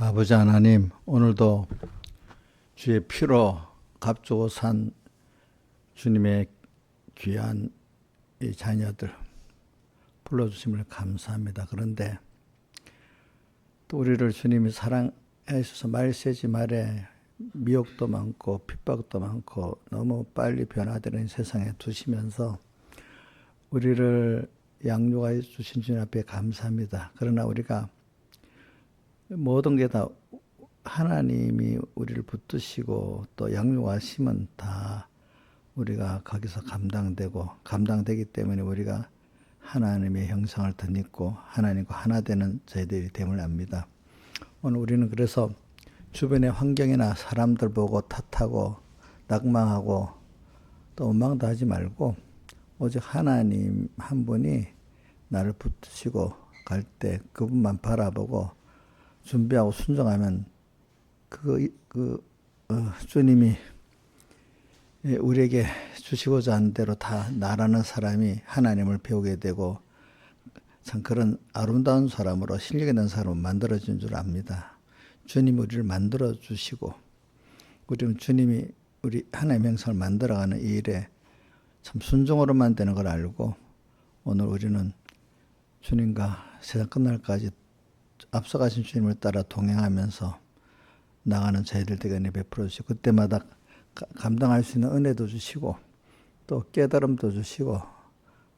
아버지 하나님, 오늘도 주의 피로 값주고 산 주님의 귀한 이 자녀들 불러주심을 감사합니다. 그런데 또 우리를 주님이 사랑해 주셔서 말세지 말에 미혹도 많고 핍박도 많고 너무 빨리 변화되는 세상에 두시면서 우리를 양육하여 주신 주님 앞에 감사합니다. 그러나 우리가 모든 게 다 하나님이 우리를 붙드시고 또 양육하시면 다 우리가 거기서 감당되기 때문에 우리가 하나님의 형상을 덧입고 하나님과 하나 되는 저희들이 됨을 압니다. 오늘 우리는 그래서 주변의 환경이나 사람들 보고 탓하고 낙망하고 또 원망도 하지 말고 오직 하나님 한 분이 나를 붙드시고 갈 때 그분만 바라보고 준비하고 순종하면 주님이 우리에게 주시고자 하는 대로 다 나라는 사람이 하나님을 배우게 되고 참 그런 아름다운 사람으로 실력 있는 사람으로 만들어진 줄 압니다. 주님이 우리를 만들어 주시고 우리는 주님이 우리 하나님의 형상을 만들어가는 이 일에 참 순종으로만 되는 걸 알고 오늘 우리는 주님과 세상 끝날까지 앞서가신 주님을 따라 동행하면서 나가는 저희들 되게 은혜 베풀어 주시고 그때마다 감당할 수 있는 은혜도 주시고 또 깨달음도 주시고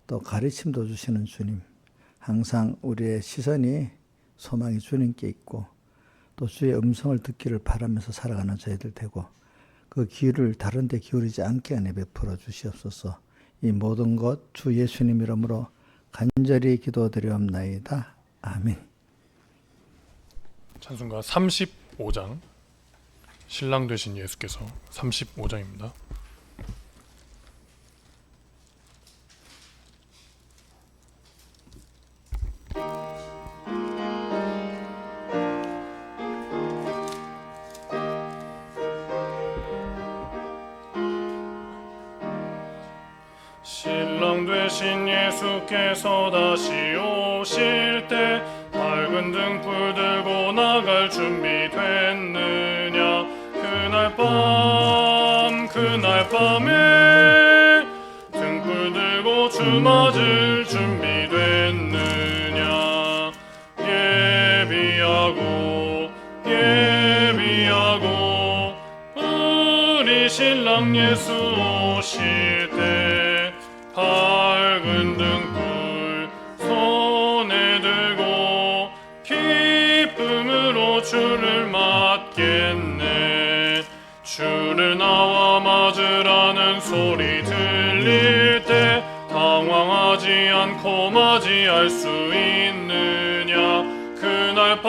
또 가르침도 주시는 주님, 항상 우리의 시선이 소망이 주님께 있고 또 주의 음성을 듣기를 바라면서 살아가는 저희들 되고 그 귀를 다른 데 기울이지 않게 은혜 베풀어 주시옵소서. 이 모든 것 주 예수님 이름으로 간절히 기도드리옵나이다. 아멘. 찬송가 35장 신랑 되신 예수께서 35장입니다. 신랑 되신 예수께서 다시 오실 때 밝은 등불 들고 나갈 준비 됐느냐. 그날 밤에 등불 들고 주 맞을 준비 됐느냐. 예비하고 우리 신랑 예수 오실 때 밝은 등불 손에 들고 기쁨으로 주를 맞겠네. 주를 나와 맞으라는 소리 들릴 때 당황하지 않고 맞이할 수 있느냐. 그날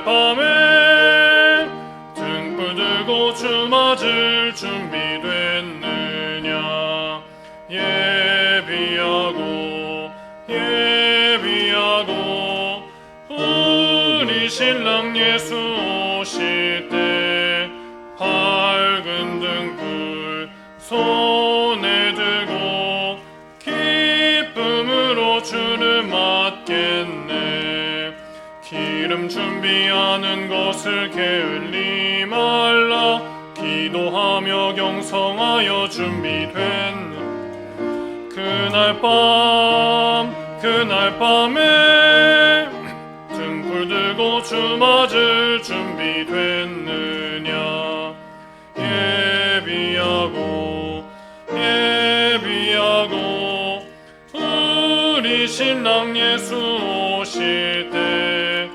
밤에 등불 들고 주 맞을 준비 됐느냐. 예비하고 우리 신랑 예수 오실 때 밝은 등불 손에 들고 기쁨으로 주를 맞겠네. 기름 준비하는 것을 게을리 말라. 기도하며 경성하여 준비된 그날 밤에 등불 들고 주 맞을 준비 됐느냐. 예비하고 우리 신랑 예수 오실 때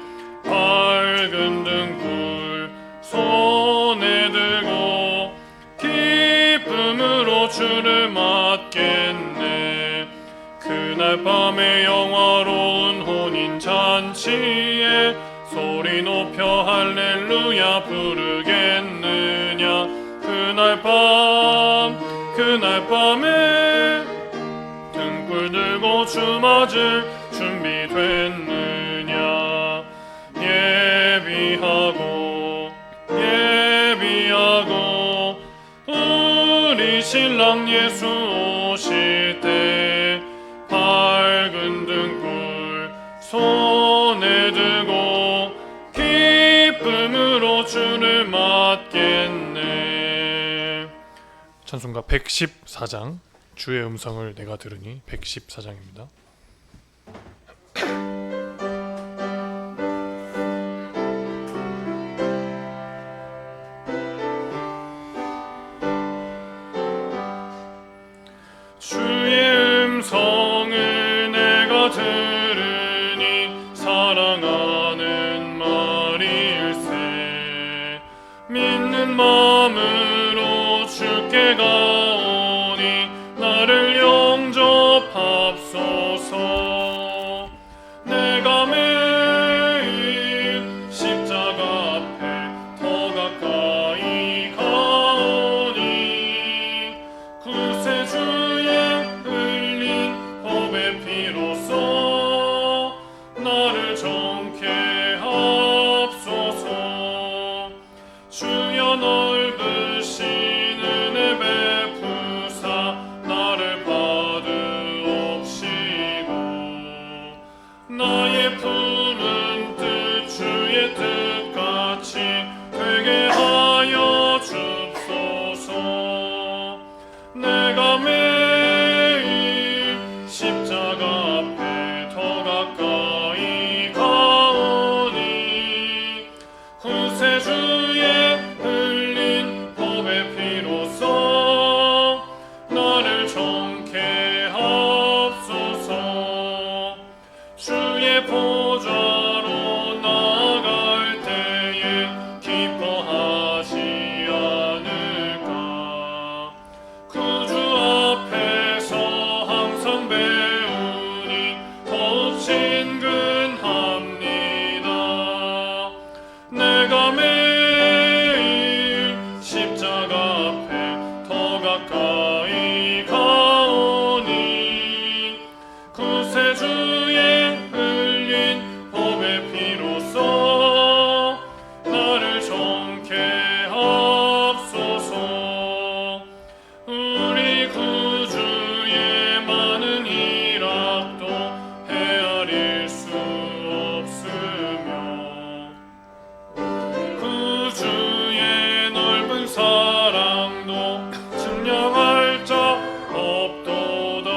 밝은 등불 손에 들고 기쁨으로 주를 맞겠네. 그날 밤에 영화로운 혼인잔치에 소리 높여 할렐루야 부르겠느냐. 그날 밤에 등불 들고 주 맞을 준비 됐느냐. 예비하고 우리 신랑 예수 오실 때 밝은 등불 손에 들고 찬송가 114장 주의 음성을 내가 들으니 114장입니다. 주의 음성을 내가 들으니 사랑하는 말일세. 믿는 마음으로 주께 가오니 나를 영접합소서. 내가 매일 십자가 앞에 더 가까이 가오니 구세주의 흘린 법의 피로써 나를 정케 합소서. 주여 넓으신 은혜 베푸사 나를 받으옵시고 나의 품은 뜻 주의 뜻같이 되게 하여 줍소서. 내가 매일 십자가 앞에 더 가까이 가오니 구세주의 흘린 법의 피로써 나를 정케 합소서. 주의 보좌로 나아갈 때에 기뻐하지 않을까. 구주 앞에서 항상 배우니 더욱 친근합니다. 내가 매일 십자가 앞에 더 가까이 가오니 구세주의 흘린 법의 피로써 나를 정케 합소서. 우리 구주의 많은 일학도 헤아릴 수 없으며 구주의 넓은 사랑도 증명할 자 없도다.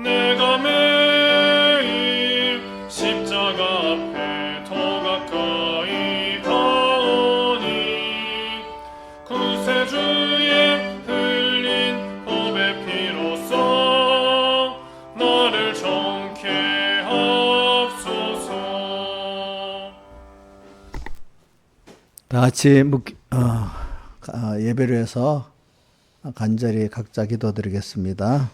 내가 매일 십자가 앞에 더 가까이 가오니 구세주의 흘린 법의 피로써 나를 정케 합소서. 다 같이 예배를 해서 간절히 각자 기도드리겠습니다.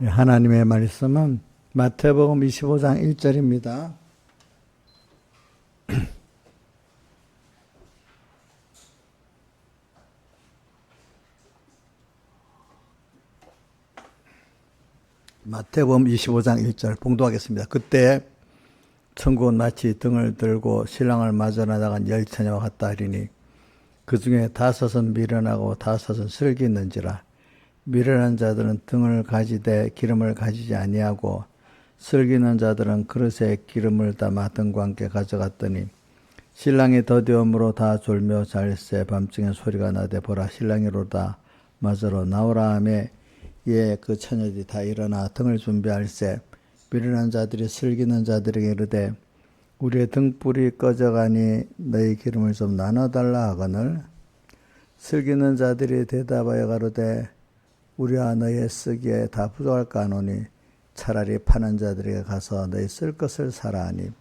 하나님의 말씀은 마태복음 25장 1절입니다. 마태복음 25장 1절 봉독하겠습니다. 그때 천국은 마치 등을 들고 신랑을 맞아 나간 열처녀와 같다 하리니 그 중에 5은 미련하고 5은 슬기 있는지라. 미련한 자들은 등을 가지되 기름을 가지지 아니하고 슬기 있는 자들은 그릇에 기름을 담아 등과 함께 가져갔더니 신랑이 더디움으로 다 졸며 잘세. 밤중에 소리가 나되 보라 신랑이로다 맞으러 나오라 하매 예 그 처녀들이 다 일어나 등을 준비할세. 미련한 자들이 슬기 있는 자들에게 이르되 우리의 등불이 꺼져가니 너희 기름을 좀 나눠달라 하거늘 슬기 있는 자들이 대답하여 가로되 우리와 너희의 쓰기에 다 부족할까 하노니 차라리 파는 자들에게 가서 너희 쓸 것을 사라 하니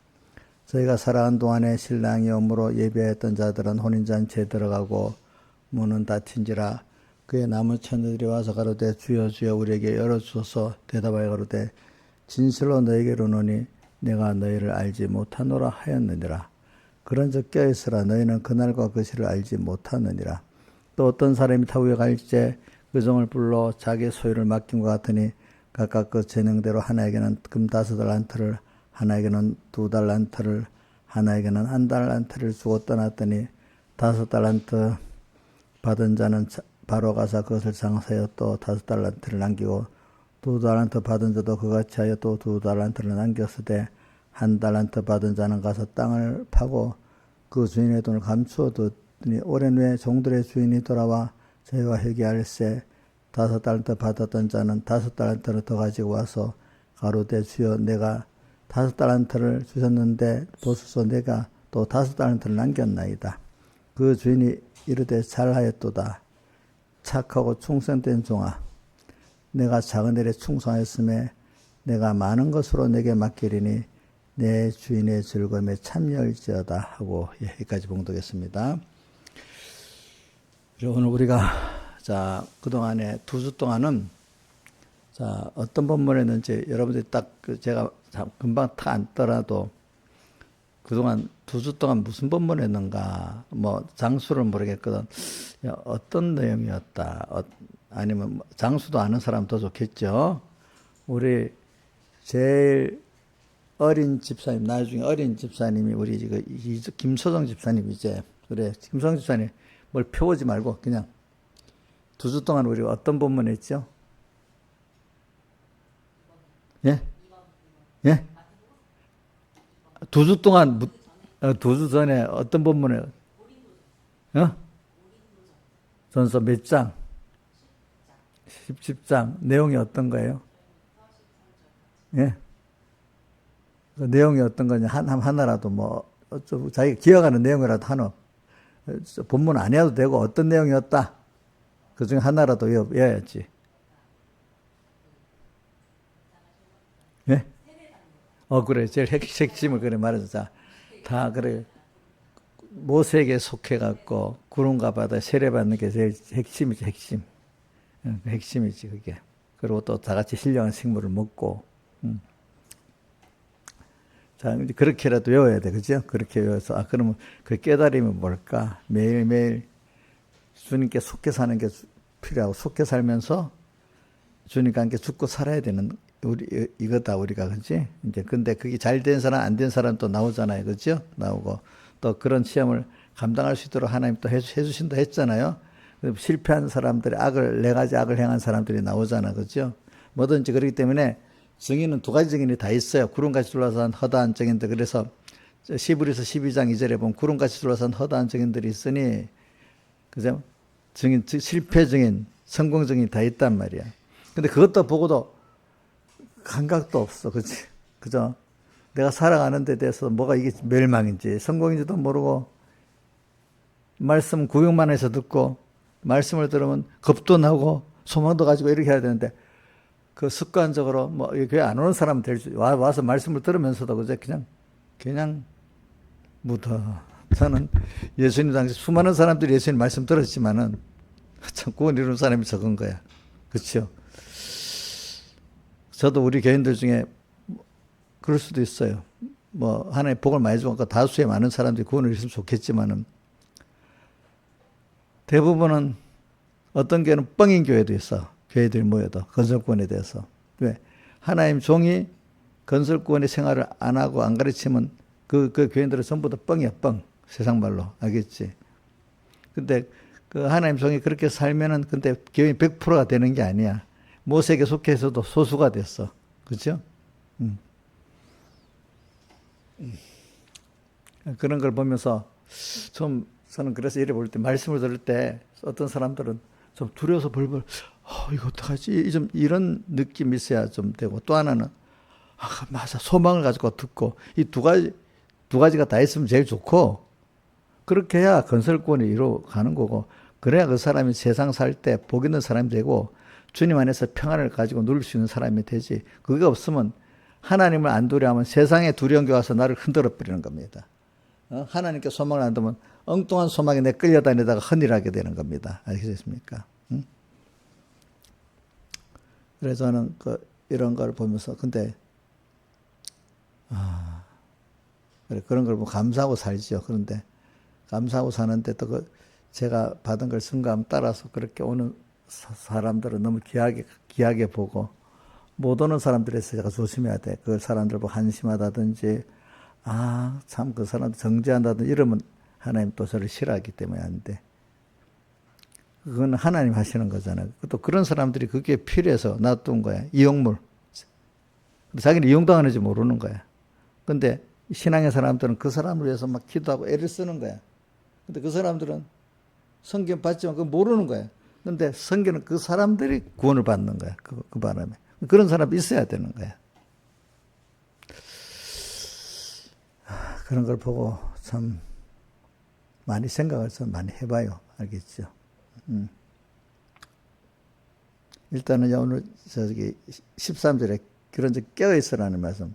저희가 살아간 동안에 신랑이 오므로 예배했던 자들은 혼인잔치에 들어가고 문은 닫힌지라. 그의 남은 처녀들이 와서 가로되 주여 주여 우리에게 열어주소서. 대답하여 가로되 진실로 너에게로 노니 내가 너희를 알지 못하노라 하였느니라. 그런즉 껴있으라. 너희는 그날과 그 시를 알지 못하느니라. 또 어떤 사람이 타국에 갈지에 그 종을 불러 자기 소유를 맡김과 같으니 각각 그 재능대로 하나에게는 금 5달란트를, 하나에게는 2달란트를, 하나에게는 1달란트를 주고 떠났더니 5달란트 받은 자는 바로 가서 그것을 장사하여 또 5달란트를 남기고 2달란트 받은 자도 그같이 하여 또 2달란트를 남겼으되 1달란트 받은 자는 가서 땅을 파고 그 주인의 돈을 감추어 뒀더니 오랜 후에 종들의 주인이 돌아와 저희와 회개할세 5달란트 받았던 자는 5달란트를 더 가지고 와서 가로되 주여 내가 5달란트를 주셨는데 보소서 내가 또 5달란트를 남겼나이다. 그 주인이 이르되 잘하였도다. 착하고 충성된 종아, 내가 작은 일에 충성하였음에 내가 많은 것으로 내게 맡기리니 내 주인의 즐거움에 참여할지어다 하고 여기까지 봉독했습니다. 그리고 오늘 우리가 그동안에 2주 동안은 어떤 본문이었는지 여러분들이 딱 제가 금방 탁 앉더라도 그동안 2주 동안 무슨 본문이었는가 장수를 모르겠거든. 어떤 내용이었다. 아니면 장수도 아는 사람 더 좋겠죠. 우리 제일 어린 집사님, 나중에 어린 집사님이 우리 김소정 집사님 그래 김소정 집사님 뭘 펴오지 말고 그냥 2주 동안 우리가 어떤 본문 했죠? 예? 예? 2주 동안 2주 전에 어떤 본문에 전서 몇 장? 10장 내용이 어떤 거예요? 예? 그 내용이 어떤 거냐 하나라도 자기가 기억하는 내용이라도 하나 본문 안 해도 되고 어떤 내용이었다 그 중에 하나라도 외워야지. 예? 그래 제일 핵심을 그래 말해서 다 그래 모세에게 속해갖고 구름과 바다에 세례받는 게 제일 핵심이지 핵심. 핵심이지 그게. 그리고 또 다 같이 신령한 식물을 먹고. 자, 그렇게라도 외워야 돼. 그죠? 그렇게 외워서, 그러면 그 깨달음이 뭘까? 매일매일 주님께 속해 사는 게 필요하고, 속해 살면서 주님과 함께 죽고 살아야 되는, 이거다, 우리가. 그지? 이제, 근데 그게 잘 된 사람, 안 된 사람 또 나오잖아요. 그죠? 나오고. 또 그런 시험을 감당할 수 있도록 하나님 또 해주신다 했잖아요. 실패한 사람들이 네 가지 악을 행한 사람들이 나오잖아. 그죠? 뭐든지 그렇기 때문에 증인은 2가지 증인이 다 있어요. 구름같이 둘러싼 허다한 증인들. 그래서 시브리서 12장 2절에 보면 구름같이 둘러싼 허다한 증인들이 있으니, 그죠? 증인, 실패 증인, 성공 증인이 다 있단 말이야. 근데 그것도 보고도 감각도 없어. 그치? 그죠? 내가 살아가는 데 대해서 뭐가 이게 멸망인지, 성공인지도 모르고, 말씀 구역만 해서 듣고, 말씀을 들으면 겁도 나고, 소망도 가지고 이렇게 해야 되는데, 그 습관적으로 교회 안 오는 사람 와서 말씀을 들으면서도 그냥 묻어. 저는 예수님 당시 수많은 사람들이 예수님 말씀 들었지만은 참 구원 이루는 사람이 적은 거야. 그렇죠? 저도 우리 교인들 중에 그럴 수도 있어요. 하나님 복을 많이 주고 다수의 많은 사람들이 구원을 이루면 좋겠지만은 대부분은 어떤 교회는 뻥인 교회도 있어. 교회들이 모여도 건설구원에 대해서. 왜? 하나님 종이 건설구원의 생활을 안 하고 안 가르치면 그 교인들은 전부 다 뻥이야, 뻥. 세상 말로. 알겠지? 근데 그 하나님 종이 그렇게 살면은 근데 교인 100%가 되는 게 아니야. 모세에게 속해서도 소수가 됐어. 그렇죠? 그런 걸 보면서 저는 그래서 이래 볼 때 말씀을 들을 때 어떤 사람들은 좀 두려워서 벌벌 이거 어떡하지? 좀 이런 느낌이 있어야 좀 되고, 또 하나는 맞아, 소망을 가지고 듣고, 이 두 가지가 다 있으면 제일 좋고, 그렇게 해야 건설권이 이루어가는 거고, 그래야 그 사람이 세상 살 때 복 있는 사람이 되고 주님 안에서 평안을 가지고 누릴 수 있는 사람이 되지. 그게 없으면 하나님을 안 두려워하면 세상에 두려운 게 와서 나를 흔들어 버리는 겁니다. 하나님께 소망을 안 두면 엉뚱한 소망에 내 끌려다니다가 헌일하게 되는 겁니다. 아시겠습니까? 그래서 저는 이런 걸 보면서 근데 그런 걸 보면 감사하고 살죠. 그런데 감사하고 사는데 또 제가 받은 걸 순간 따라서 그렇게 오는 사람들은 너무 귀하게 보고 못 오는 사람들에서 제가 조심해야 돼. 그 사람들 보고 한심하다든지 참 그 사람들 정죄한다든지 이러면 하나님 또 저를 싫어하기 때문에 안 돼. 그건 하나님 하시는 거잖아요. 또 그런 사람들이 그게 필요해서 놔둔 거야. 이용물. 자기는 이용당하는지 모르는 거야. 근데 신앙의 사람들은 그 사람을 위해서 막 기도하고 애를 쓰는 거야. 근데 그 사람들은 성경 받지만 그거 모르는 거야. 근데 성경은 그 사람들이 구원을 받는 거야. 그 바람에. 그런 사람이 있어야 되는 거야. 그런 걸 보고 참 많이 생각을 좀 많이 해봐요. 알겠죠? 일단은 오늘 13절에 그런 적 깨어있으라는 말씀.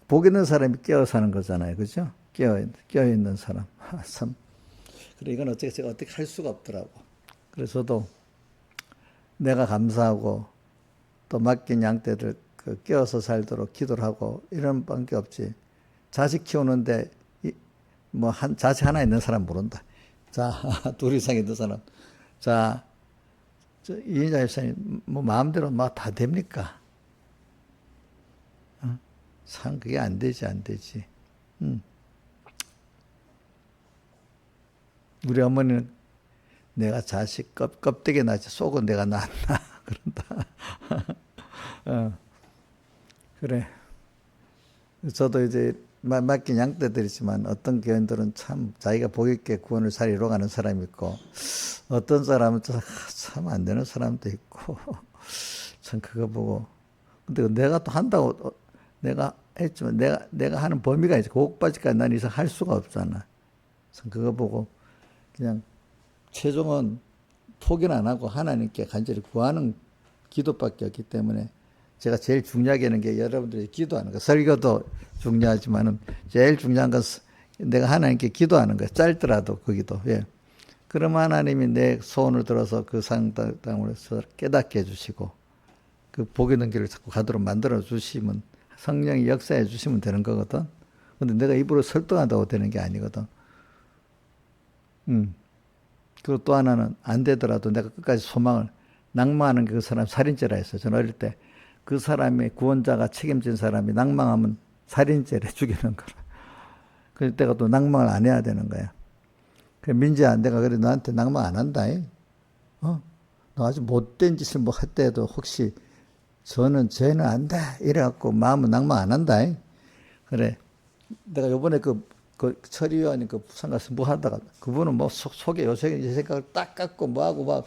복 있는 사람이 깨어 사는 거잖아요. 그죠? 깨어있는 사람. 참. 그래, 이건 제가 어떻게 할 수가 없더라고. 그래서 저도 내가 감사하고 또 맡긴 양떼들 깨어서 살도록 기도를 하고 이런 밖에 없지. 자식 키우는데 자식 하나 있는 사람 모른다. 자, 둘 이상 있는 사람. 자, 이인자 집사님 마음대로 다 됩니까? 참 그게 안 되지. 우리 어머니는 내가 자식 껍데기 나지 속은 내가 낳았나 그런다. 그래. 저도 이제 맡긴 양떼들이지만 어떤 교인들은 참 자기가 복 있게 구원을 잘 이뤄가는 사람이 있고 어떤 사람은 참 안 되는 사람도 있고 참 그거 보고 근데 내가 또 한다고 내가 했지만 내가 하는 범위가 있어. 고급까지까지 난 이상 할 수가 없잖아. 참 그거 보고 그냥 최종은 포기는 안 하고 하나님께 간절히 구하는 기도밖에 없기 때문에 제가 제일 중요하게 하는 게 여러분들이 기도하는 거. 설교도 중요하지만은 제일 중요한 건 내가 하나님께 기도하는 거예요. 짧더라도 거기도. 예. 그럼 하나님이 내 소원을 들어서 그 상담을 깨닫게 해주시고 그 복 있는 길을 자꾸 가도록 만들어 주시면 성령이 역사해 주시면 되는 거거든. 근데 내가 입으로 설득한다고 되는 게 아니거든. 그리고 또 하나는 안 되더라도 내가 끝까지 소망을 낭망하는 게 그 사람 살인죄라 했어요. 저는 어릴 때 그 사람의 구원자가 책임진 사람이 낭망하면 살인죄를 죽이는 거라. 그래서 내가 또 낭망을 안 해야 되는 거야. 그래, 민지야, 내가 그래 너한테 낭망 안 한다. 너 아주 못된 짓을 뭐 할 때도 혹시 저는 죄는 안 돼. 이래갖고 마음은 낭망 안 한다. 그래. 내가 요번에 그 처리위원님 그 부산 가서 뭐 하다가 그분은 뭐 속에 요새 생각을 딱 갖고 뭐 하고 막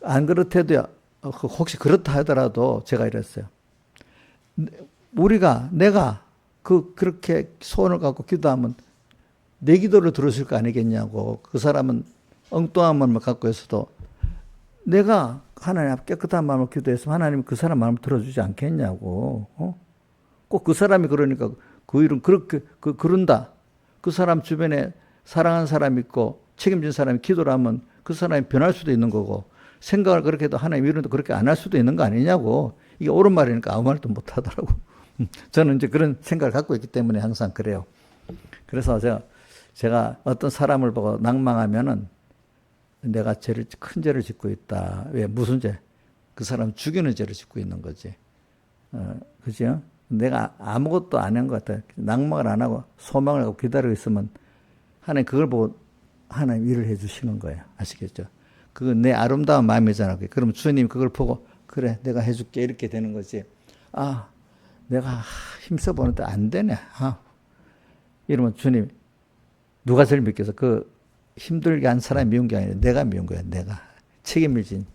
안 그렇대도요. 혹시 그렇다 하더라도 제가 이랬어요. 내가 그렇게 소원을 갖고 기도하면 내 기도를 들으실 거 아니겠냐고. 그 사람은 엉뚱한 마음을 갖고 있어도 내가 하나님 앞에 깨끗한 마음을 기도했으면 하나님은 그 사람 마음을 들어주지 않겠냐고. 꼭 그 사람이 그러니까 그 일은 그렇게 그런다. 그 사람 주변에 사랑하는 사람이 있고 책임진 사람이 기도를 하면 그 사람이 변할 수도 있는 거고 생각을 그렇게 해도 하나님 이런데 그렇게 안 할 수도 있는 거 아니냐고. 이게 옳은 말이니까 아무 말도 못 하더라고. 저는 이제 그런 생각을 갖고 있기 때문에 항상 그래요. 그래서 제가 어떤 사람을 보고 낭망하면은 내가 큰 죄를 짓고 있다. 왜? 무슨 죄? 그 사람 죽이는 죄를 짓고 있는 거지. 그죠? 내가 아무것도 안 한 것 같아. 낭망을 안 하고 소망을 하고 기다리고 있으면 하나님 그걸 보고 하나님 일을 해 주시는 거예요. 아시겠죠? 그건 내 아름다운 마음이잖아. 그럼 주님 그걸 보고 그래 내가 해줄게 이렇게 되는 거지. 내가 힘써 보는데 안 되네. 이러면 주님 누가 제일 믿겠어? 그 힘들게 한 사람이 미운 게 아니라 내가 미운 거야. 내가 책임을 진.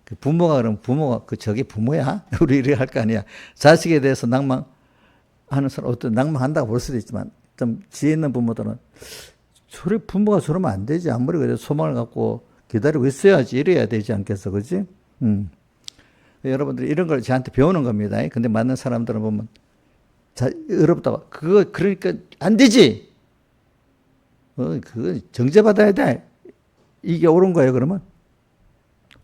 그 부모가 그러면 부모가 저게 부모야? 우리 이렇게 할 거 아니야. 자식에 대해서 낭망하는 사람 어떤 낭망한다고 볼 수도 있지만 좀 지혜 있는 부모들은 부모가 저러면 안 되지. 아무리 그래도 소망을 갖고 기다리고 있어야지 이래야 되지 않겠어, 그렇지? 여러분들이 이런 걸 저한테 배우는 겁니다. 근데 맞는 사람들은 보면 자, 어렵다. 그거 그러니까 안 되지. 그거 정죄받아야 돼. 이게 옳은 거예요, 그러면?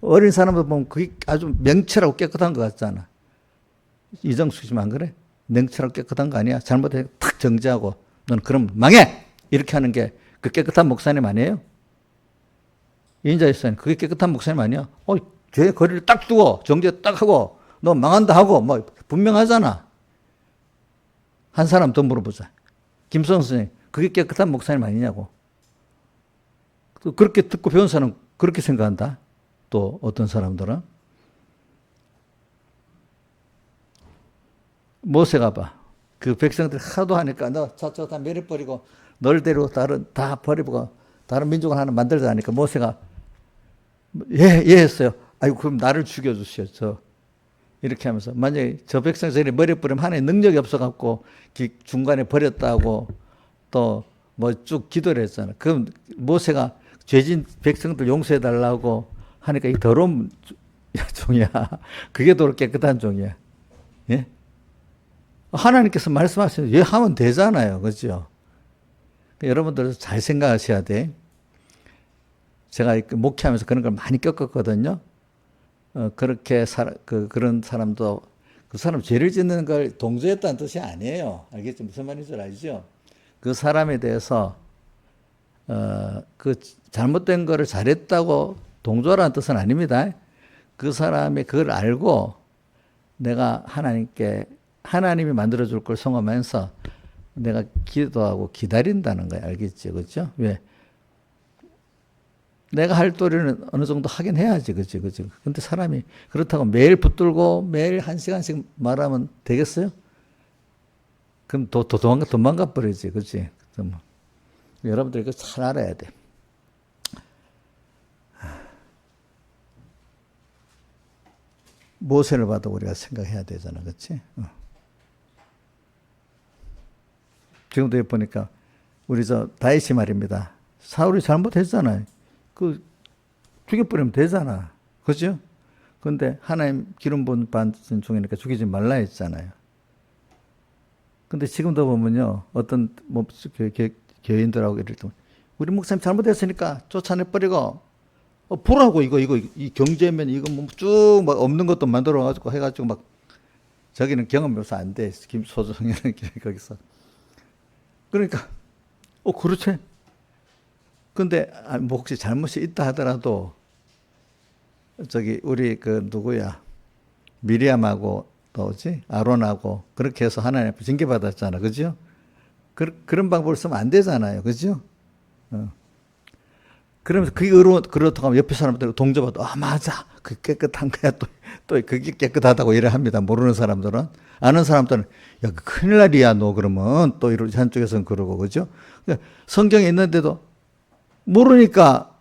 어린 사람들 보면 그게 아주 명철하고 깨끗한 것 같잖아. 이정숙 씨만 안 그래? 명철하고 깨끗한 거 아니야? 잘못해 탁 정죄하고 넌 그럼 망해! 이렇게 하는 게 그 깨끗한 목사님 아니에요? 인자일사님 그게 깨끗한 목사님 아니야? 죄 거리를 딱 두고 정죄 딱 하고 너 망한다 하고 뭐 분명하잖아. 한 사람 더 물어보자. 김성 선생님 그게 깨끗한 목사님 아니냐고. 또 그렇게 듣고 배운 사람은 그렇게 생각한다. 또 어떤 사람들은 모세가 봐. 그 백성들이 하도 하니까 너 저쪽 다 내려버리고 널 데리고 다 버리고 다른 민족을 하나 만들자 하니까 모세가 예 했어요. 아이고 그럼 나를 죽여주시오. 저 이렇게 하면서 만약에 저 백성 저리 버려버리면 하나의 능력이 없어갖고 중간에 버렸다고 또 뭐 쭉 기도를 했잖아. 그럼 모세가 죄진 백성들 용서해달라고 하니까 이 더러운 종이야. 그게 더럽 깨끗한 종이야. 예? 하나님께서 말씀하시면 예 하면 되잖아요. 그렇죠? 여러분들 잘 생각하셔야 돼. 제가 목회하면서 그런 걸 많이 겪었거든요. 그렇게 그런 사람도 그 사람 죄를 짓는 걸 동조했다는 뜻이 아니에요. 알겠죠? 무슨 말인지 알죠? 그 사람에 대해서 그 잘못된 거를 잘했다고 동조하라는 뜻은 아닙니다. 그 사람이 그걸 알고 내가 하나님이 만들어줄 걸 성험하면서 내가 기도하고 기다린다는 거야. 알겠죠? 그렇죠? 왜? 내가 할 도리는 어느 정도 하긴 해야지. 그치? 근데 사람이 그렇다고 매일 붙들고 매일 1시간씩 말하면 되겠어요? 그럼 도망가 버리지. 그치? 여러분들 이거 잘 알아야 돼. 모세를 봐도 우리가 생각해야 되잖아. 그치? 지금도 보니까 우리 다윗이 말입니다. 사울이 잘못했잖아요. 죽여버리면 되잖아. 그죠? 근데 하나님 기름 부은 받은 종이니까 죽이지 말라 했잖아요. 근데 지금도 보면요. 어떤 교인들하고 이럴 때 우리 목사님 잘못했으니까 쫓아내버리고 보라고 이 경제면 이거 뭐 쭉 막 없는 것도 만들어가지고 해가지고 막 저기는 경험 묘사 안 돼. 김소정이라는 거기서. 그러니까 그렇지. 근데 뭐 혹시 잘못이 있다 하더라도 우리 누구야 미리암하고 또지 아론하고 그렇게 해서 하나님 앞에 징계 받았잖아, 그죠? 그런 방법을 쓰면 안 되잖아요, 그죠? 그러면서 그게 그렇다고 하면 옆에 사람들 동조받아 맞아 그 깨끗한 거야 또 그게 깨끗하다고 이래 합니다. 모르는 사람들은. 아는 사람들은 야 큰일 날이야 너 그러면 또 이런 한쪽에서는 그러고 그죠? 그러니까 성경에 있는데도 모르니까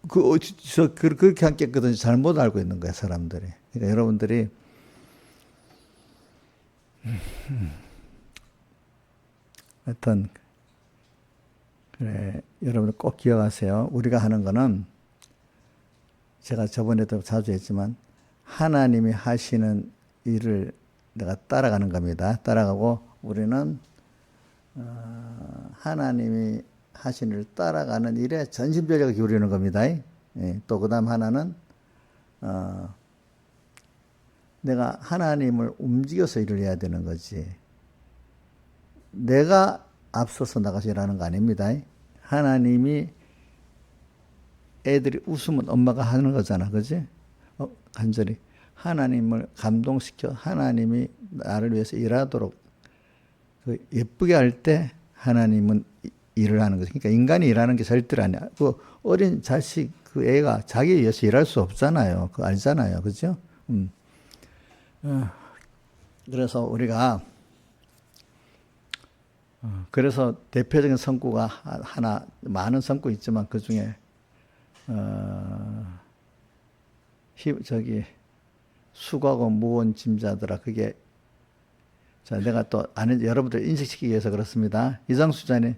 그렇게 안 깨끗한지 잘못 알고 있는 거야 사람들이. 그러니까 여러분들이 하여튼 그래 여러분 꼭 기억하세요. 우리가 하는 거는 제가 저번에도 자주 했지만 하나님이 하시는 일을 내가 따라가는 겁니다. 따라가고 우리는 하나님이 하신 일을 따라가는 일에 전심전력을 기울이는 겁니다. 예, 또 그다음 하나는 내가 하나님을 움직여서 일을 해야 되는 거지. 내가 앞서서 나가서 일하는 거 아닙니다. 하나님이 애들이 웃으면 엄마가 하는 거잖아. 그지? 간절히 하나님을 감동시켜 하나님이 나를 위해서 일하도록 예쁘게 할 때 하나님은 일을 하는 거죠. 그러니까 인간이 일하는 게 절대로 아니야. 어린 자식 애가 자기에 의해서 일할 수 없잖아요. 그거 알잖아요. 그죠? 그래서 우리가 그래서 대표적인 성구가 하나 많은 성구 있지만 그 중에 수고하고 무거운 짐자들아 그게 자 내가 또 아는 여러분들 인식시키기 위해서 그렇습니다. 이장수자님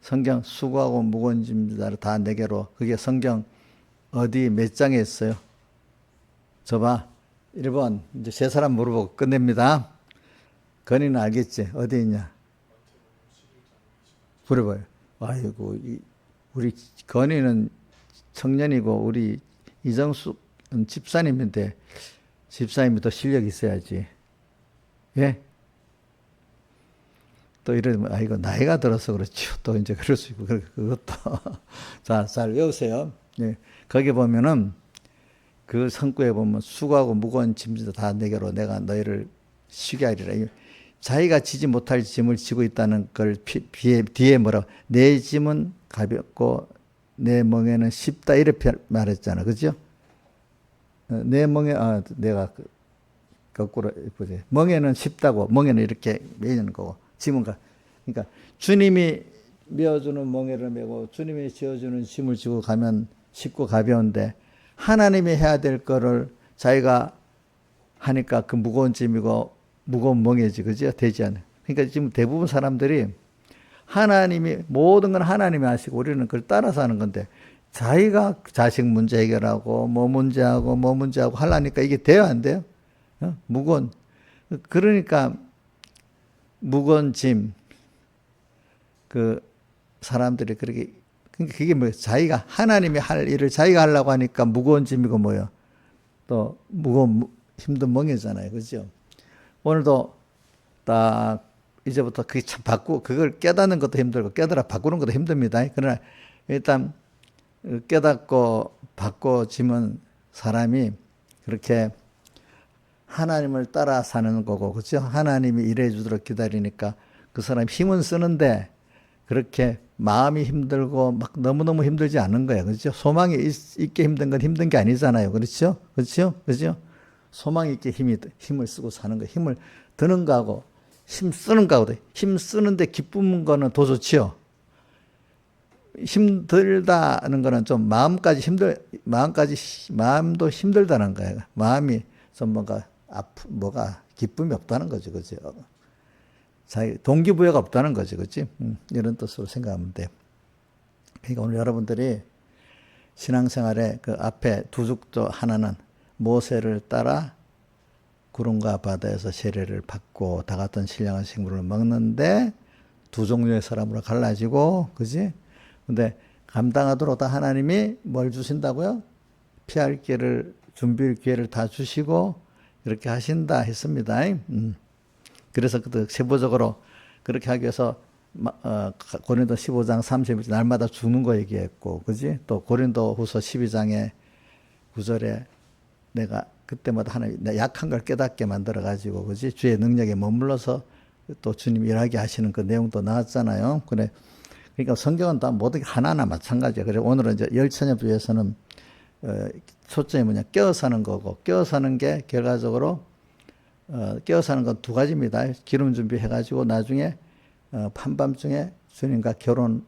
성경 수고하고 무거운 짐자를 다 내게로 그게 성경 어디 몇 장에 있어요? 저봐 1번 이제 세 사람 물어보고 끝냅니다. 건이는 알겠지? 어디 있냐? 물어봐요. 아이고, 우리 건이는 청년이고, 우리 이정숙은 집사님인데, 집사님이 더 실력이 있어야지. 예? 또 이러면, 아이고, 나이가 들어서 그렇죠. 또 이제 그럴 수 있고, 그것도. 자, 잘 외우세요. 예. 거기 보면은, 그 성구에 보면, 수고하고 무거운 짐도 다 내게로 내가 너희를 쉬게 하리라. 자기가 지지 못할 짐을 지고 있다는 걸 뒤에 뭐라, 내 짐은 가볍고, 내 멍에는 쉽다. 이렇게 말했잖아. 그죠? 내 멍에, 내가 거꾸로 보세요. 멍에는 쉽다고, 멍에는 이렇게 매는 거고, 짐은 그러니까 주님이 메어주는 멍에를 메고 주님이 지어주는 짐을 지고 가면 쉽고 가벼운데 하나님이 해야 될 거를 자기가 하니까 그 무거운 짐이고 무거운 멍에지, 그죠? 되지 않아요. 그러니까 지금 대부분 사람들이 하나님이 모든 건 하나님이 하시고 우리는 그걸 따라서 하는 건데 자기가 자식 문제 해결하고 뭐 문제하고 하려니까 이게 돼요, 안 돼요? 무거운. 그러니까 무거운 짐, 그 사람들이 그렇게, 그게 뭐 자기가 하나님이 할 일을 자기가 하려고 하니까 무거운 짐이고 뭐요. 또 무거운 힘든 멍이잖아요. 그죠? 오늘도 딱 이제부터 그게 참 그걸 깨닫는 것도 힘들고 바꾸는 것도 힘듭니다. 그러나 일단 깨닫고 바꿔지면 사람이 그렇게 하나님을 따라 사는 거고, 그렇죠? 하나님이 일해 주도록 기다리니까 그 사람 힘은 쓰는데 그렇게 마음이 힘들고 막 너무너무 힘들지 않은 거예요. 그렇죠? 소망이 있게 힘든 건 힘든 게 아니잖아요. 그렇죠? 그렇죠? 그렇죠? 소망이 있게 힘을 쓰고 사는 거, 힘을 드는 거하고 힘 쓰는 거하고, 힘 쓰는데 기쁜 거는 더 좋지요. 힘들다는 거는 좀 마음도 힘들다는 거예요. 마음이 좀 뭐가 기쁨이 없다는 거죠. 그죠? 자기 동기부여가 없다는 거죠. 그치? 이런 뜻으로 생각하면 돼. 그러니까 오늘 여러분들이 신앙생활에 그 앞에 두 죽도 하나는 모세를 따라 구름과 바다에서 세례를 받고 다 같은 신령한 식물을 먹는데 두 종류의 사람으로 갈라지고, 그지? 근데 감당하도록 다 하나님이 뭘 주신다고요? 피할 길을, 준비할 기회를 다 주시고 이렇게 하신다 했습니다. 그래서 그 세부적으로 그렇게 하기 위해서 고린도 15장 30절 날마다 죽는 거 얘기했고, 그지? 또 고린도 후서 12장에 9절에 내가 그때마다 하나님 약한 걸 깨닫게 만들어 가지고, 그지? 주의 능력에 머물러서 또 주님 일하게 하시는 그 내용도 나왔잖아요. 그래. 그러니까 성경은 다 모든 게 하나하나 마찬가지예요. 그래서 오늘은 이제 열처녀부에서는 초점이 뭐냐, 깨어 사는 거고, 깨어 사는 게 결과적으로 깨어 사는 건 두 가지입니다. 기름 준비해가지고 나중에 한밤중에 주님과 결혼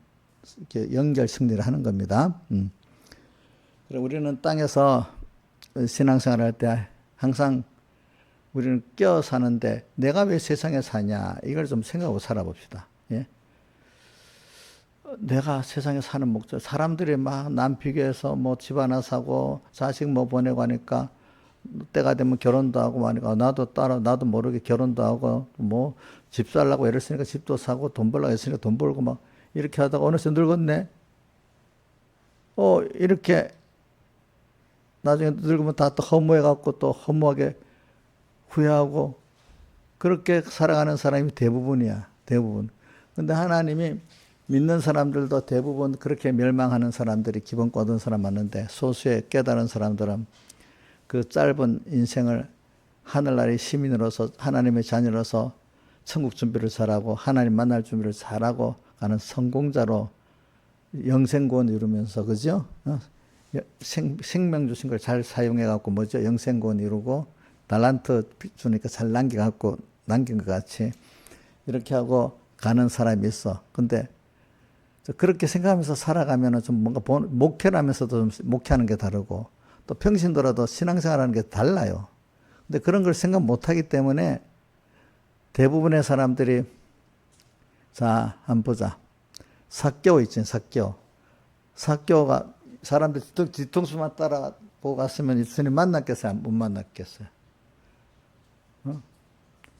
연결 승리를 하는 겁니다. 그래 우리는 땅에서 신앙생활 할 때 항상 우리는 깨어 사는데 내가 왜 세상에 사냐, 이걸 좀 생각하고 살아봅시다. 예? 내가 세상에 사는 목적, 사람들이 막 남 비교해서 뭐 집 하나 사고 자식 뭐 보내고 하니까 때가 되면 결혼도 하고 하니까 나도 모르게 결혼도 하고 뭐 집 살라고 애를 쓰니까 집도 사고 돈 벌라고 했으니까 돈 벌고 막 이렇게 하다가 어느새 늙었네. 이렇게 나중에 늙으면 다 또 허무해갖고 또 허무하게 후회하고 그렇게 살아가는 사람이 대부분이야. 대부분. 근데 하나님이 믿는 사람들도 대부분 그렇게 멸망하는 사람들이 기본권 얻은 사람 많은데 소수의 깨달은 사람들은 그 짧은 인생을 하늘나라의 시민으로서 하나님의 자녀로서 천국 준비를 잘하고 하나님 만날 준비를 잘하고 가는 성공자로 영생구원 이루면서, 그죠? 생명 주신 걸 잘 사용해갖고 뭐죠? 영생구원 이루고 달란트 주니까 잘 남긴 것 같이 이렇게 하고 가는 사람이 있어. 근데 그렇게 생각하면서 살아가면은 좀 뭔가 목회를 하면서도 좀 목회하는 게 다르고 또 평신도라도 신앙생활하는 게 달라요. 근데 그런 걸 생각 못하기 때문에 대부분의 사람들이, 자, 한번 보자. 삭개오 있지, 삭개오. 삭개오가 사람들 뒤통수만 따라 보고 갔으면 예수님 만났겠어요? 못 만났겠어요?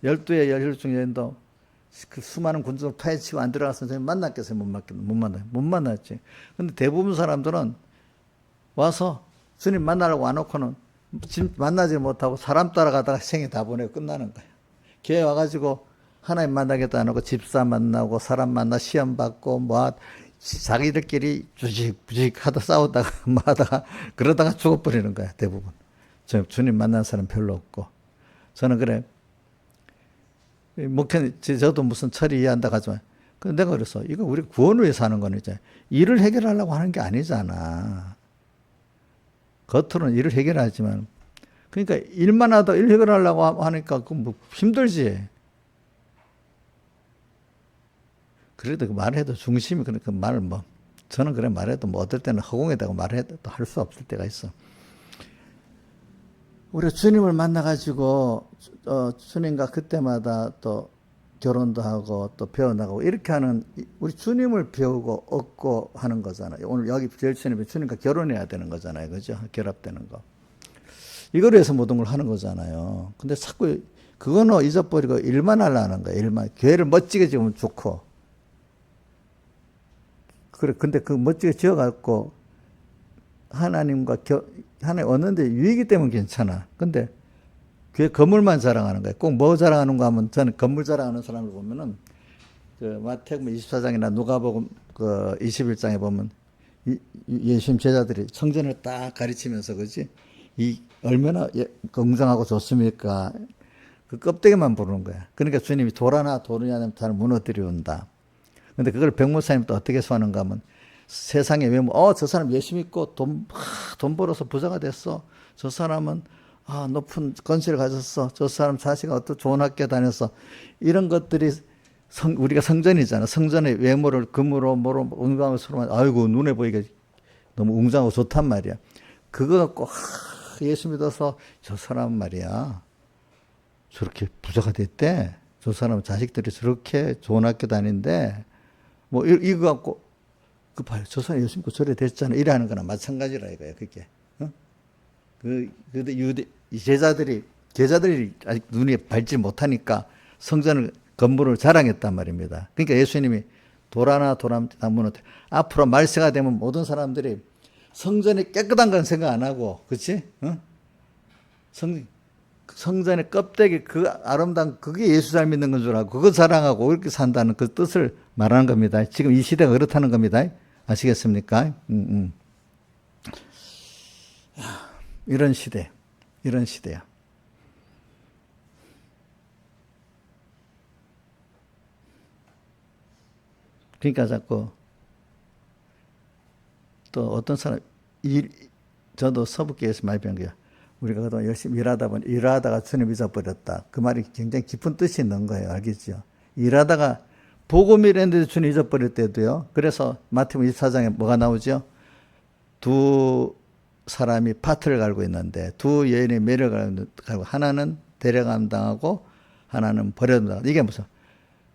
12의 열혈 중에도 그 수많은 군중 파헤치고 안 들어가서 저희 만났겠어요? 못 만났지. 근데 대부분 사람들은 와서 주님 만나려고 와놓고는 만나지 못하고 사람 따라가다가 생이 다 보내고 끝나는 거예요. 교회 와가지고 하나님 만나겠다 안 하고 집사 만나고 사람 만나 시험 받고 뭐 자기들끼리 주식부식 하다 싸우다가 뭐 하다가 그러다가 죽어버리는 거야 대부분. 주님 만난 사람 별로 없고. 저는 그래 목회는 저도 무슨 처리 이해한다 하지만 내가 그래서 이거 우리 구원을 위해서 하는 거는 이제 일을 해결하려고 하는 게 아니잖아. 겉으로는 일을 해결하지만 그러니까 일만 하다 일 해결하려고 하니까 그 뭐 힘들지. 그래도 그 말해도 중심이 그러니까 말을 뭐 저는 그래 말해도 뭐 어떨 때는 허공에다가 말해도 할 수 없을 때가 있어. 우리가 주님을 만나가지고 주님과 그때마다 또 결혼도 하고 또 배워나가고 이렇게 하는 우리 주님을 배우고 얻고 하는 거잖아요. 오늘 여기 제일 주님과 결혼해야 되는 거잖아요. 그죠? 결합되는 거. 이걸 위해서 모든 걸 하는 거잖아요. 근데 자꾸 그거는 잊어버리고 일만 하려는 거예요. 일만. 교회를 멋지게 지으면 좋고. 그래. 근데 그 멋지게 지어갖고 하나님과 하나님 얻는데 유익이 되면 괜찮아. 근데 교회 건물만 자랑하는 거예요. 꼭 뭐 자랑하는가 하면 저는 건물 자랑하는 사람을 보면은 그 마태복음 24장이나 누가복음 그 21장에 보면 예수님 제자들이 성전을 딱 가르치면서 그지 이 얼마나 건강하고 좋습니까? 그 껍데기만 보는 거야. 그러니까 주님이 돌아나 도느냐면 다 무너뜨려온다. 근데 그걸 백모사님 또 어떻게 소하는가 하면 세상의 외모, 저 사람 예수 믿고 돈 벌어서 부자가 됐어. 저 사람은 높은 건실을 가졌어. 저 사람 자식은 어떤 좋은 학교 다녔어. 이런 것들이 우리가 성전이잖아. 성전의 외모를 금으로 뭐로 웅장하고 서로 아이고 눈에 보이게 너무 웅장하고 좋단 말이야. 그거 갖고 예수 믿어서 저 사람 말이야. 저렇게 부자가 됐대. 저 사람 자식들이 저렇게 좋은 학교 다닌데 뭐 이거 갖고 그 봐요. 저 사람 예수 믿고 저래 됐잖아. 이래 하는 거나 마찬가지라 이거야. 그게. 제자들이 아직 눈이 밝지 못하니까 성전을 건물을 자랑했단 말입니다. 그러니까 예수님이 도라나 무너뜨려. 앞으로 말세가 되면 모든 사람들이 성전이 깨끗한 건 생각 안 하고, 그렇지? 성전의 껍데기 그 아름다운 그게 예수 잘 믿는 건 줄 알고 그거 자랑하고 이렇게 산다는 그 뜻을 말하는 겁니다. 지금 이 시대가 그렇다는 겁니다. 아시겠습니까? 이런 시대야. 그러니까 자꾸 또 어떤 사람 저도 서북교에서 많이 배운 거야. 우리가 그동안 열심히 일하다가 주님 잊어버렸다. 그 말이 굉장히 깊은 뜻이 있는 거예요. 알겠죠? 일하다가 복음을 했는데 주님 잊어버릴 때도요. 그래서 마태복음 24장에 뭐가 나오죠? 두 사람이 밭을 갈고 있는데 두 여인의 매력을 갈고 하나는 데려감 당하고 하나는 버려둔다. 이게 무슨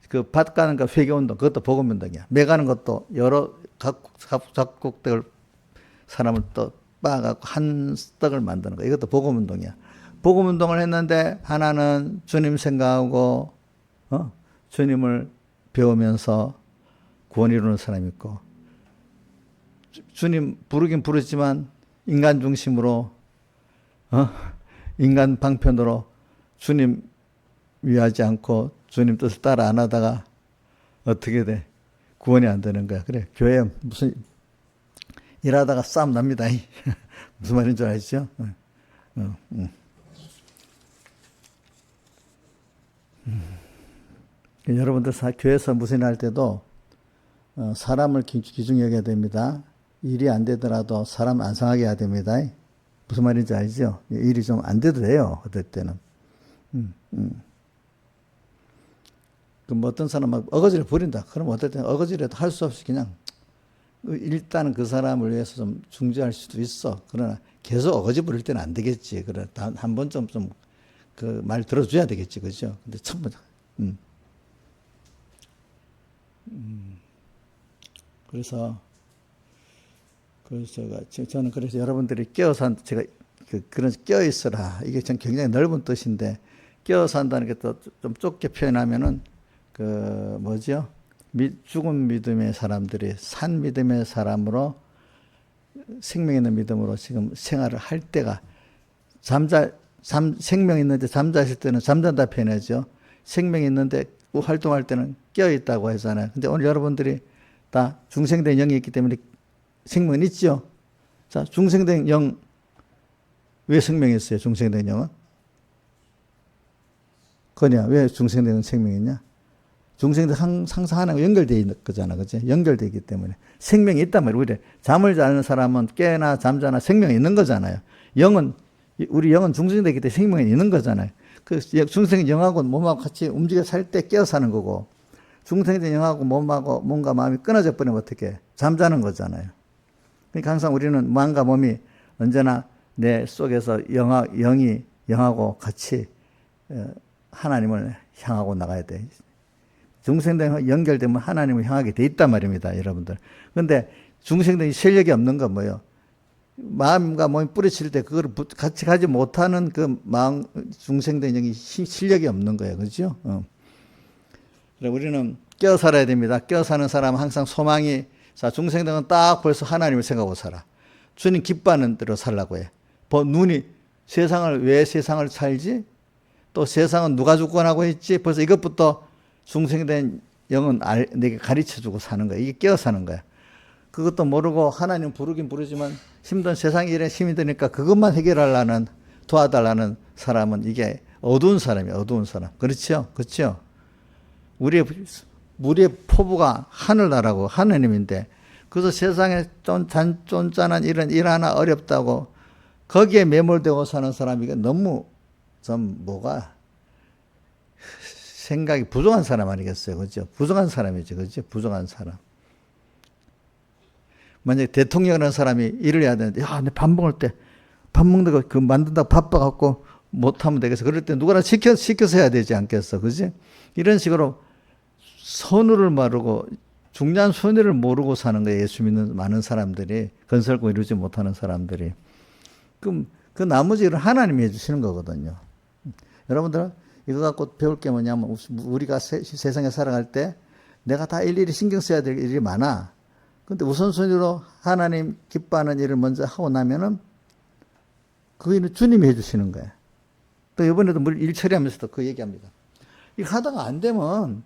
그 밭 가는 거 회개운동 그것도 복음운동이야. 매 가는 것도 여러 각국들 사람을 또 빻아갖고 한 떡을 만드는 거. 이것도 복음운동이야. 복음운동을 했는데 하나는 주님 생각하고 주님을 배우면서 구원 이루는 사람이 있고 주님 부르긴 부르지만 인간 중심으로 인간 방편으로 주님 위하지 않고 주님 뜻을 따라 안 하다가 어떻게 돼? 구원이 안 되는 거야. 그래 교회 무슨 일하다가 싸움 납니다. 무슨 말인지 줄 아시죠? 여러분들 교회에서 무슨 일 할 때도 사람을 귀중히 여겨야 됩니다. 일이 안 되더라도 사람 안 상하게 해야 됩니다. 무슨 말인지 알죠? 일이 좀 안 돼도 돼요. 어떨 때는. 그럼 어떤 사람은 어거지를 부린다. 그럼 어떨 때는 어거지라도 할 수 없이 그냥 일단은 그 사람을 위해서 좀 중재할 수도 있어. 그러나 계속 어거지 부릴 때는 안 되겠지. 그래 한 번 좀 그 말 들어줘야 되겠지, 그죠? 근데 전부 다. 그래서 저는 그래서 여러분들이 깨어서 제가 그런 깨어 있어라. 이게 전 굉장히 넓은 뜻인데 깨어 산다는 게 또 좀 좁게 표현하면은 그 뭐죠? 죽은 믿음의 사람들이 산 믿음의 사람으로 생명 있는 믿음으로 지금 생활을 할 때가 생명 있는데 잠자실 때는 잠잔다 표현하죠. 생명 있는데 활동할 때는 깨어 있다고 하잖아요. 근데 오늘 여러분들이 다 중생된 영이 있기 때문에 생명은 있죠. 자, 중생된 영 왜 생명이 있어요? 중생된 영은? 그냐? 왜 중생된 생명이 있냐? 중생들 항상 하나가 연결되어 있는 거잖아. 그치? 연결되어 있기 때문에. 생명이 있단 말이에요. 우리 잠을 자는 사람은 깨나 잠자나 생명이 있는 거잖아요. 우리 영은 중생되기 때문에 생명이 있는 거잖아요. 그 중생의 영하고 몸하고 같이 움직여 살 때 깨어 사는 거고, 중생된 영하고 몸하고 몸과 마음이 끊어져 버리면 어떻게? 잠자는 거잖아요. 그러니까 항상 우리는 마음과 몸이 언제나 내 속에서 영이 영하고 같이 하나님을 향하고 나가야 돼. 중생된 연결되면 하나님을 향하게 돼 있단 말입니다, 여러분들. 그런데 중생된 실력이 없는 건 뭐예요? 마음과 몸이 뿌리칠 때 그걸 같이 가지 못하는 그 마음, 중생된 영이 실력이 없는 거예요, 그렇죠? 그래서 우리는 깨어 살아야 됩니다. 깨어 사는 사람은 항상 소망이, 자, 중생들은 딱 벌써 하나님을 생각하고 살아. 주님 기뻐하는 대로 살라고 해. 눈이 왜 세상을 살지? 또 세상은 누가 주권하고 있지? 벌써 이것부터 중생된 영은 내게 가르쳐주고 사는 거야. 이게 깨어 사는 거야. 그것도 모르고 하나님 부르긴 부르지만 힘든 세상 일에 힘이 드니까 그것만 해결하려는, 도와달라는 사람은 이게 어두운 사람이야. 어두운 사람. 그렇죠? 그렇죠? 우리의 포부가 하늘나라고 하느님인데, 그래서 세상에 쫀짠한 일 하나 어렵다고 거기에 매몰되고 사는 사람이 너무 생각이 부족한 사람 아니겠어요? 그죠? 부족한 사람이죠. 그죠? 부족한 사람. 만약에 대통령이라는 사람이 일을 해야 되는데, 야, 내 밥 먹을 때, 밥 먹는 거, 만든다고 바빠갖고 못하면 되겠어. 그럴 때 누구나 시켜서 해야 되지 않겠어. 그지? 이런 식으로 선우를 모르고, 중요한 선의를 모르고 사는 거예요. 예수 믿는 많은 사람들이, 건설고 이루지 못하는 사람들이. 그럼 그 나머지 일은 하나님이 해주시는 거거든요. 여러분들, 이거 갖고 배울 게 뭐냐면, 우리가 세상에 살아갈 때 내가 다 일일이 신경 써야 될 일이 많아. 근데 우선순위로 하나님 기뻐하는 일을 먼저 하고 나면은 그 일은 주님이 해주시는 거야. 또 이번에도 일 처리하면서도 그 얘기합니다. 이거 하다가 안 되면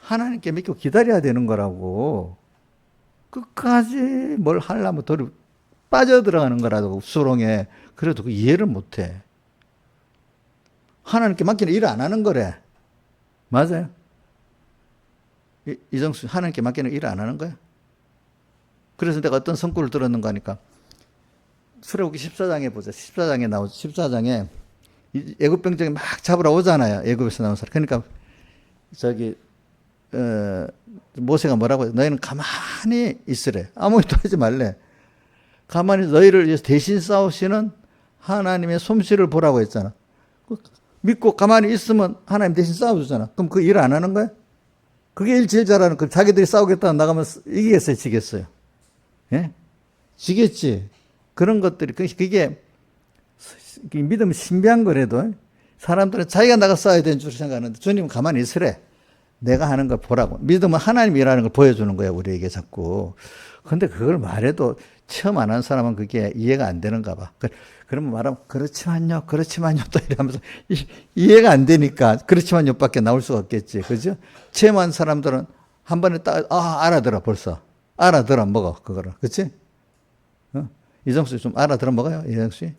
하나님께 믿고 기다려야 되는 거라고. 끝까지 뭘 하려면 빠져들어가는 거라고, 수렁에. 그래도 그 이해를 못 해. 하나님께 맡기는 일을 안 하는 거래. 맞아요? 이정수, 하나님께 맡기는 일을 안 하는 거야? 그래서 내가 어떤 성구를 들었는가 하니까, 출애굽기 14장에 보자. 14장에 애굽 병정이 막 잡으러 오잖아요. 애굽에서 나온 사람. 그러니까 모세가 뭐라고 해요? 너희는 가만히 있으래. 아무것도 하지 말래. 가만히 너희를 위해서 대신 싸우시는 하나님의 솜씨를 보라고 했잖아. 믿고 가만히 있으면 하나님 대신 싸워주잖아. 그럼 그 일 안 하는 거야? 그게 일 제일 잘하는 거. 자기들이 싸우겠다고 나가면 이기겠어요? 지겠어요? 예? 지겠지. 그런 것들이, 그게 믿으면 신비한 거래도 사람들은 자기가 나가 싸워야 되는 줄 생각하는데 주님은 가만히 있으래. 내가 하는 걸 보라고. 믿으면 하나님이 일하는 걸 보여주는 거야, 우리에게 자꾸. 근데 그걸 말해도 처음 안 한 사람은 그게 이해가 안 되는가 봐. 그러면 말하면, 그렇지만요, 또 이러면서 이해가 안 되니까, 그렇지만요 밖에 나올 수가 없겠지. 그죠? 처음 한 사람들은 한 번에 알아들어, 벌써. 알아들어, 먹어, 그거를. 그치? 이정수 좀 알아들어 먹어요, 이정수?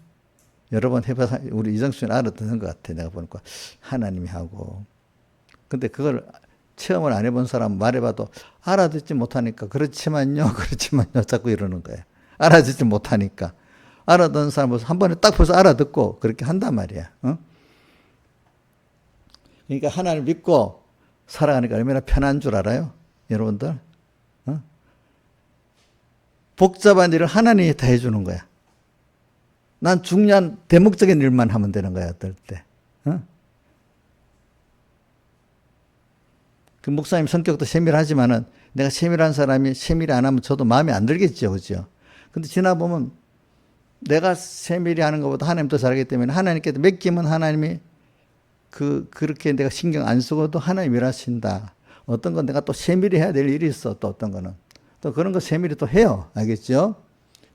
여러 번 해봐서 우리 이정수는 알아듣는 것 같아, 내가 보니까. 하나님이 하고. 근데 그걸 체험을 안 해본 사람 말해봐도 알아듣지 못하니까 그렇지만요 자꾸 이러는 거예요. 알아듣지 못하니까. 알아듣는 사람은 한 번에 딱 벌써 알아듣고 그렇게 한단 말이야. 그러니까 하나님을 믿고 살아가니까 얼마나 편한 줄 알아요? 여러분들? 복잡한 일을 하나님이 다 해주는 거야. 난 중요한 대목적인 일만 하면 되는 거야, 어떨 때. 그 목사님 성격도 세밀하지만은 내가 세밀한 사람이 세밀히 안 하면 저도 마음에 안 들겠죠. 그죠? 근데 지나보면 내가 세밀히 하는 것보다 하나님 더 잘하기 때문에 하나님께 맡기면 하나님이 그렇게 내가 신경 안 쓰고도 하나님 일하신다. 어떤 건 내가 또 세밀히 해야 될 일이 있어. 또 어떤 거는. 또 그런 거 세밀히 또 해요. 알겠죠?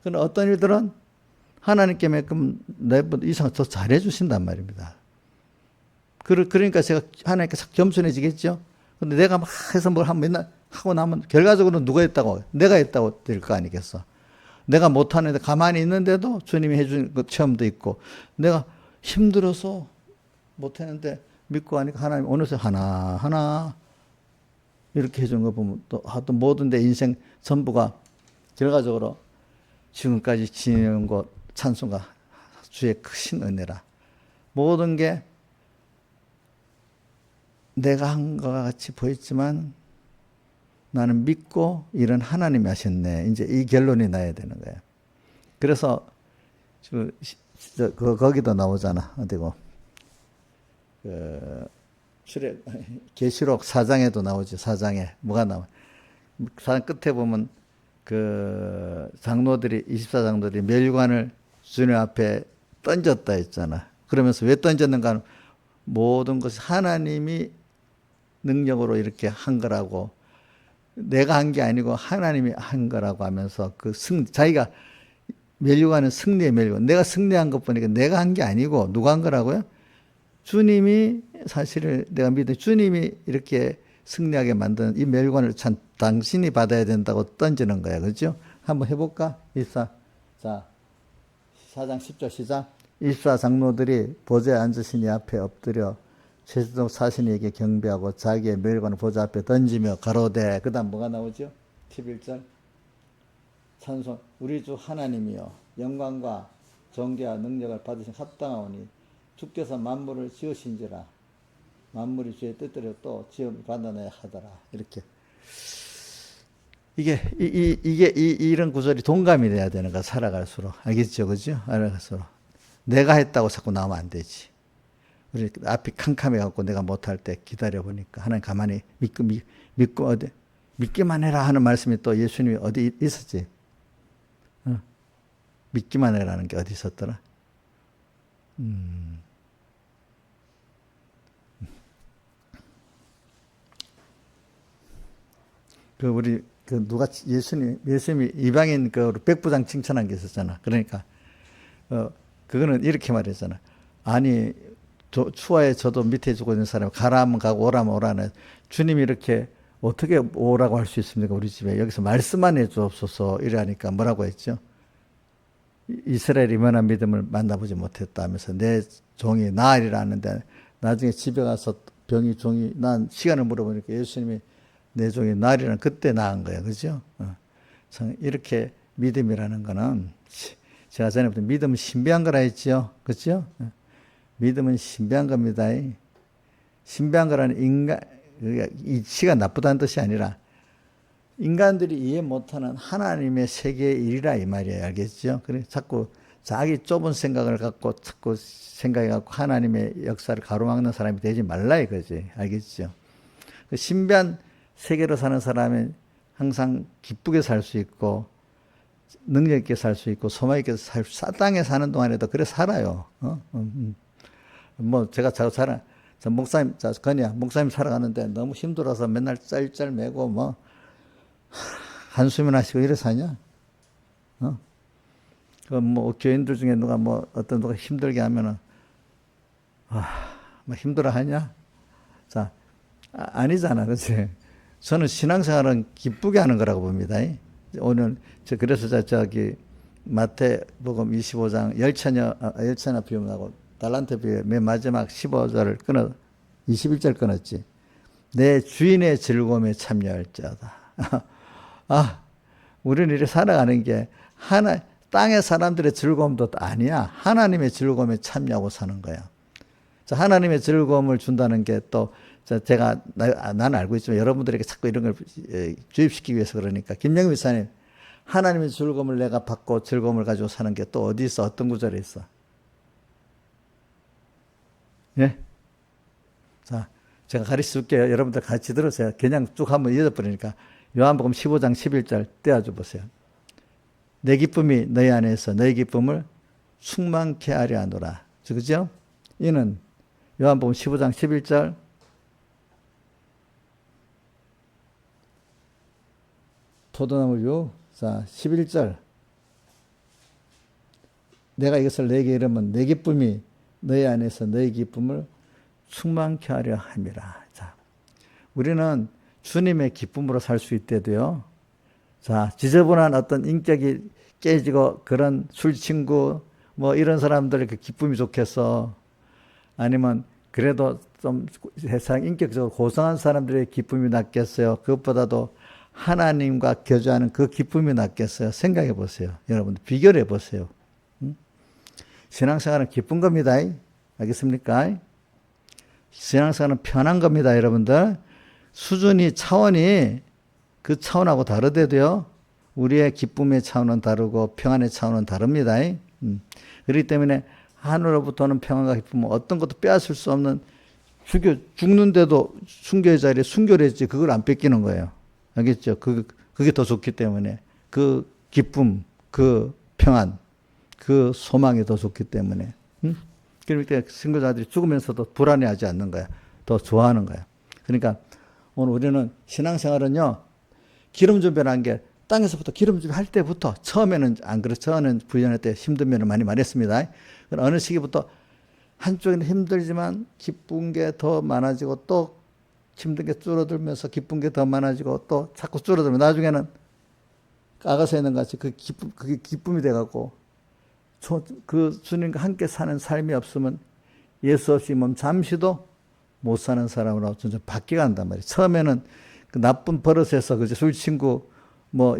그러나 어떤 일들은 하나님께만큼 내보다 이상 더 잘해 주신단 말입니다. 그러니까 제가 하나님께 싹 겸손해지겠죠? 근데 내가 막 해서 뭘 하면 맨날 하고 나면 결과적으로 누가 했다고? 내가 했다고 될 거 아니겠어? 내가 못하는데 가만히 있는데도 주님이 해준 그 체험도 있고, 내가 힘들어서 못했는데 믿고 하니까 하나님 어느새 하나하나 이렇게 해준 거 보면 또 모든 내 인생 전부가 결과적으로 지금까지 지내는 것 찬송가 주의 크신 은혜라. 모든 게 내가 한 것과 같이 보였지만 나는 믿고 이런 하나님이 하셨네. 이제 이 결론이 나야 되는 거예요. 그래서 거기도 나오잖아. 어디고 계시록 4장에도 나오지. 4장에 뭐가 나와? 4장 끝에 보면 그 장로들이 24장로들이 멸관을 주님 앞에 던졌다 했잖아. 그러면서 왜 던졌는가 하면 모든 것이 하나님이 능력으로 이렇게 한 거라고, 내가 한 게 아니고 하나님이 한 거라고 하면서 자기가 멸류관은 승리의 멸류관. 내가 승리한 것 보니까 내가 한 게 아니고 누가 한 거라고요? 주님이 사실을 내가 믿는 주님이 이렇게 승리하게 만든 이 멸관을 참 당신이 받아야 된다고 던지는 거야. 그렇죠? 한번 해볼까? 자, 4장 10절 시작. 24장로들이 보좌에 앉으신 이 앞에 엎드려 최수종 사신에게 경배하고 자기의 멸관을 보좌 앞에 던지며 가로되, 그 다음 뭐가 나오죠? 11절. 찬송, 우리 주 하나님이여 영광과 존귀와 능력을 받으신 합당하오니 주께서 만물을 지으신지라 만물이 주의 뜻대로 또 지음을 받아내야 하더라. 이렇게. 이런 구절이 동감이 돼야 되는 거야, 살아갈수록. 알겠죠? 그죠? 살아갈수록. 내가 했다고 자꾸 나오면 안 되지. 우리 앞이 캄캄해갖고 내가 못할 때 기다려보니까 하나님 가만히 믿고 믿기만 해라 하는 말씀이 또 예수님이 어디 있었지? 믿기만 해라는 게 어디 있었더라? 예수님이 이방인 백부장 칭찬한 게 있었잖아. 그러니까, 그거는 이렇게 말했잖아. 아니, 추워에 저도 밑에 죽고 있는 사람, 가라 하면 가고 오라면 오라네. 주님이 이렇게 어떻게 오라고 할 수 있습니까? 우리 집에. 여기서 말씀만 해 주옵소서. 이러니까 뭐라고 했죠? 이스라엘이 이만한 믿음을 만나보지 못했다 하면서 내 종이 나으리라 하는데, 나중에 집에 가서 종이 난 시간을 물어보니까 예수님이 내 종이 나으리라는 그때 나은 거예요. 그죠? 이렇게 믿음이라는 거는 제가 전에부터 믿음은 신비한 거라 했죠. 그죠? 믿음은 신비한 겁니다. 신비한 거라는 이치가 나쁘다는 뜻이 아니라 인간들이 이해 못하는 하나님의 세계의 일이라 이 말이에요. 알겠죠? 그래 자꾸 자기 좁은 생각을 갖고 자꾸 생각해갖고 하나님의 역사를 가로막는 사람이 되지 말라 이거지. 알겠죠? 그 신비한 세계로 사는 사람은 항상 기쁘게 살 수 있고 능력 있게 살 수 있고 소망 있게 땅에 사는 동안에도 그래 살아요. 뭐 제가 목사님, 건이야, 목사님 살아가는데 너무 힘들어서 맨날 짤짤 매고 뭐 한숨이나 쉬고 이래 사냐? 뭐 교인들 중에 누가 누가 힘들게 하면은 뭐 힘들어 하냐? 자, 아니잖아, 그렇지? 저는 신앙생활은 기쁘게 하는 거라고 봅니다. 오늘 그래서 저기 마태복음 25장 열처녀 비유하고 달란트 비유 맨 마지막 15절을 21절 끊었지. 내 주인의 즐거움에 참여할 자다. 우리는 이렇게 살아가는 게 땅의 사람들의 즐거움도 아니야. 하나님의 즐거움에 참여하고 사는 거야. 자, 하나님의 즐거움을 준다는 게 또 나는 알고 있지만 여러분들에게 자꾸 이런 걸 주입시키기 위해서 그러니까 김영희 목사님, 하나님의 즐거움을 내가 받고 즐거움을 가지고 사는 게 또 어디 있어? 어떤 구절에 있어? 예? 자, 제가 가르쳐줄게요. 여러분들 같이 들으세요. 그냥 쭉 한번 잊어버리니까. 요한복음 15장 11절 떼어줘 보세요. 내 기쁨이 너희 안에서 너희 기쁨을 충만케 하려 하노라. 그죠? 이는 요한복음 15장 11절. 포도나무유. 자, 11절. 내가 이것을 내게 이르면 내 기쁨이 너희 안에서 너희 기쁨을 충만케 하려 함이라. 자, 우리는 주님의 기쁨으로 살 수 있대도요. 자, 지저분한 어떤 인격이 깨지고 그런 술 친구 뭐 이런 사람들의 그 기쁨이 좋겠어. 아니면 그래도 좀 세상 인격적으로 고상한 사람들의 기쁨이 낫겠어요. 그것보다도 하나님과 교제하는 그 기쁨이 낫겠어요. 생각해 보세요. 여러분들 비교를 해 보세요. 신앙생활은 기쁜 겁니다. 알겠습니까? 신앙생활은 편한 겁니다. 여러분들 수준이 차원이 그 차원하고 다르대도요. 우리의 기쁨의 차원은 다르고 평안의 차원은 다릅니다. 그렇기 때문에 하늘로부터는 평안과 기쁨은 어떤 것도 빼앗을 수 없는 죽는데도 순교의 자리에 순교를 했지 그걸 안 뺏기는 거예요. 알겠죠? 그게 더 좋기 때문에 그 기쁨, 그 평안, 그 소망이 더 좋기 때문에. 그러니까 선교자들이 죽으면서도 불안해하지 않는 거야. 더 좋아하는 거야. 그러니까 오늘 우리는 신앙생활은요. 기름 준비라는 게 땅에서부터 기름 준비할 때부터 처음에는 안 그렇죠. 저는 부연할 때 힘든 면을 많이 말했습니다. 어느 시기부터 한쪽에는 힘들지만 기쁜 게 더 많아지고 또 힘든 게 줄어들면서 기쁜 게 더 많아지고 또 자꾸 줄어들면 나중에는 아가서 있는 것 같이 그게 기쁨이 돼갖고 그 주님과 함께 사는 삶이 없으면 예수 없이 몸 잠시도 못 사는 사람으로 점점 바뀌어간단 말이에요. 처음에는 그 나쁜 버릇에서 그죠 술 친구 뭐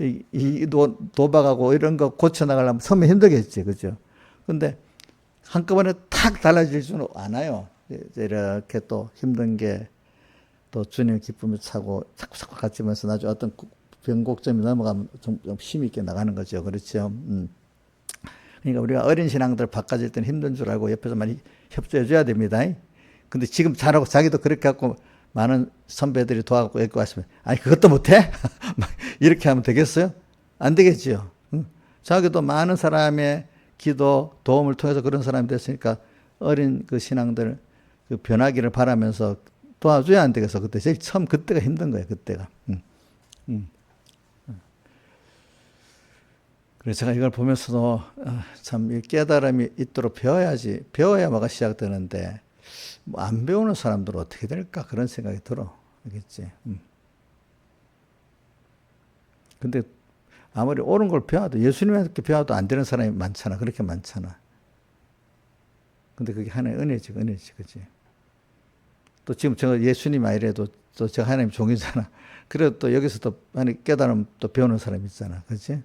도박하고 이런 거 고쳐 나가려면 처음에 힘들겠지, 그죠? 근데 한꺼번에 탁 달라질 수는 않아요. 이렇게 또 힘든 게 또 주님의 기쁨을 차고 자꾸 갇히면서 나중에 어떤 변곡점이 넘어가면 좀 힘 있게 나가는 거죠, 그렇죠? 그러니까 우리가 어린 신앙들 바꿔질 때는 힘든 줄 알고 옆에서 많이 협조해 줘야 됩니다. 근데 지금 잘하고 자기도 그렇게 갖고 많은 선배들이 도와갖고 여기 왔으면 아니 그것도 못해? 이렇게 하면 되겠어요? 안 되겠지요. 자기도 많은 사람의 기도 도움을 통해서 그런 사람이 됐으니까 어린 그 신앙들 그 변하기를 바라면서 도와줘야 안 되겠어. 그때 제일 처음 그때가 힘든 거예요. 그때가. 그래서 제가 이걸 보면서도 참 깨달음이 있도록 배워야지. 배워야 뭐가 시작되는데 뭐 안 배우는 사람들은 어떻게 될까 그런 생각이 들어. 알겠지? 근데 아무리 옳은 걸 배워도 예수님한테 배워도 안 되는 사람이 많잖아. 그렇게 많잖아. 근데 그게 하나의 은혜지, 그지? 또 지금 제가 예수님 아니래도 또 제가 하나님 종이잖아. 그래도 또 여기서 또 많이 깨달음 또 배우는 사람이 있잖아. 그렇지?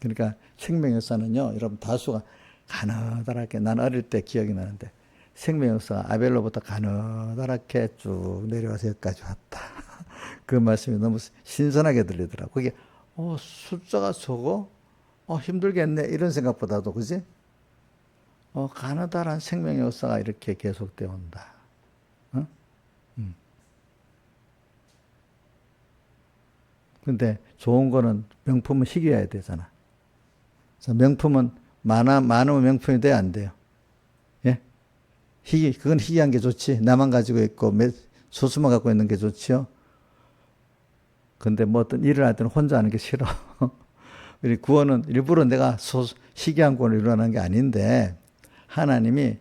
그러니까 생명의 역사는요, 여러분 다수가 가느다랗게, 난 어릴 때 기억이 나는데, 생명의 역사가 아벨로부터 가느다랗게 쭉 내려와서 여기까지 왔다. 그 말씀이 너무 신선하게 들리더라고. 그게, 숫자가 적어? 힘들겠네. 이런 생각보다도, 그지? 가느다란 생명의 역사가 이렇게 계속되어 온다. 근데 좋은 거는 명품은 희귀해야 되잖아. 그래서 명품은 많으면 명품이 돼야 안 돼요. 예? 그건 희귀한 게 좋지. 나만 가지고 있고, 소수만 갖고 있는 게 좋지요. 근데 뭐 어떤 일을 할 때는 혼자 하는 게 싫어. 우리 구원은 일부러 내가 희귀한 구원을 이루어내는 게 아닌데, 하나님이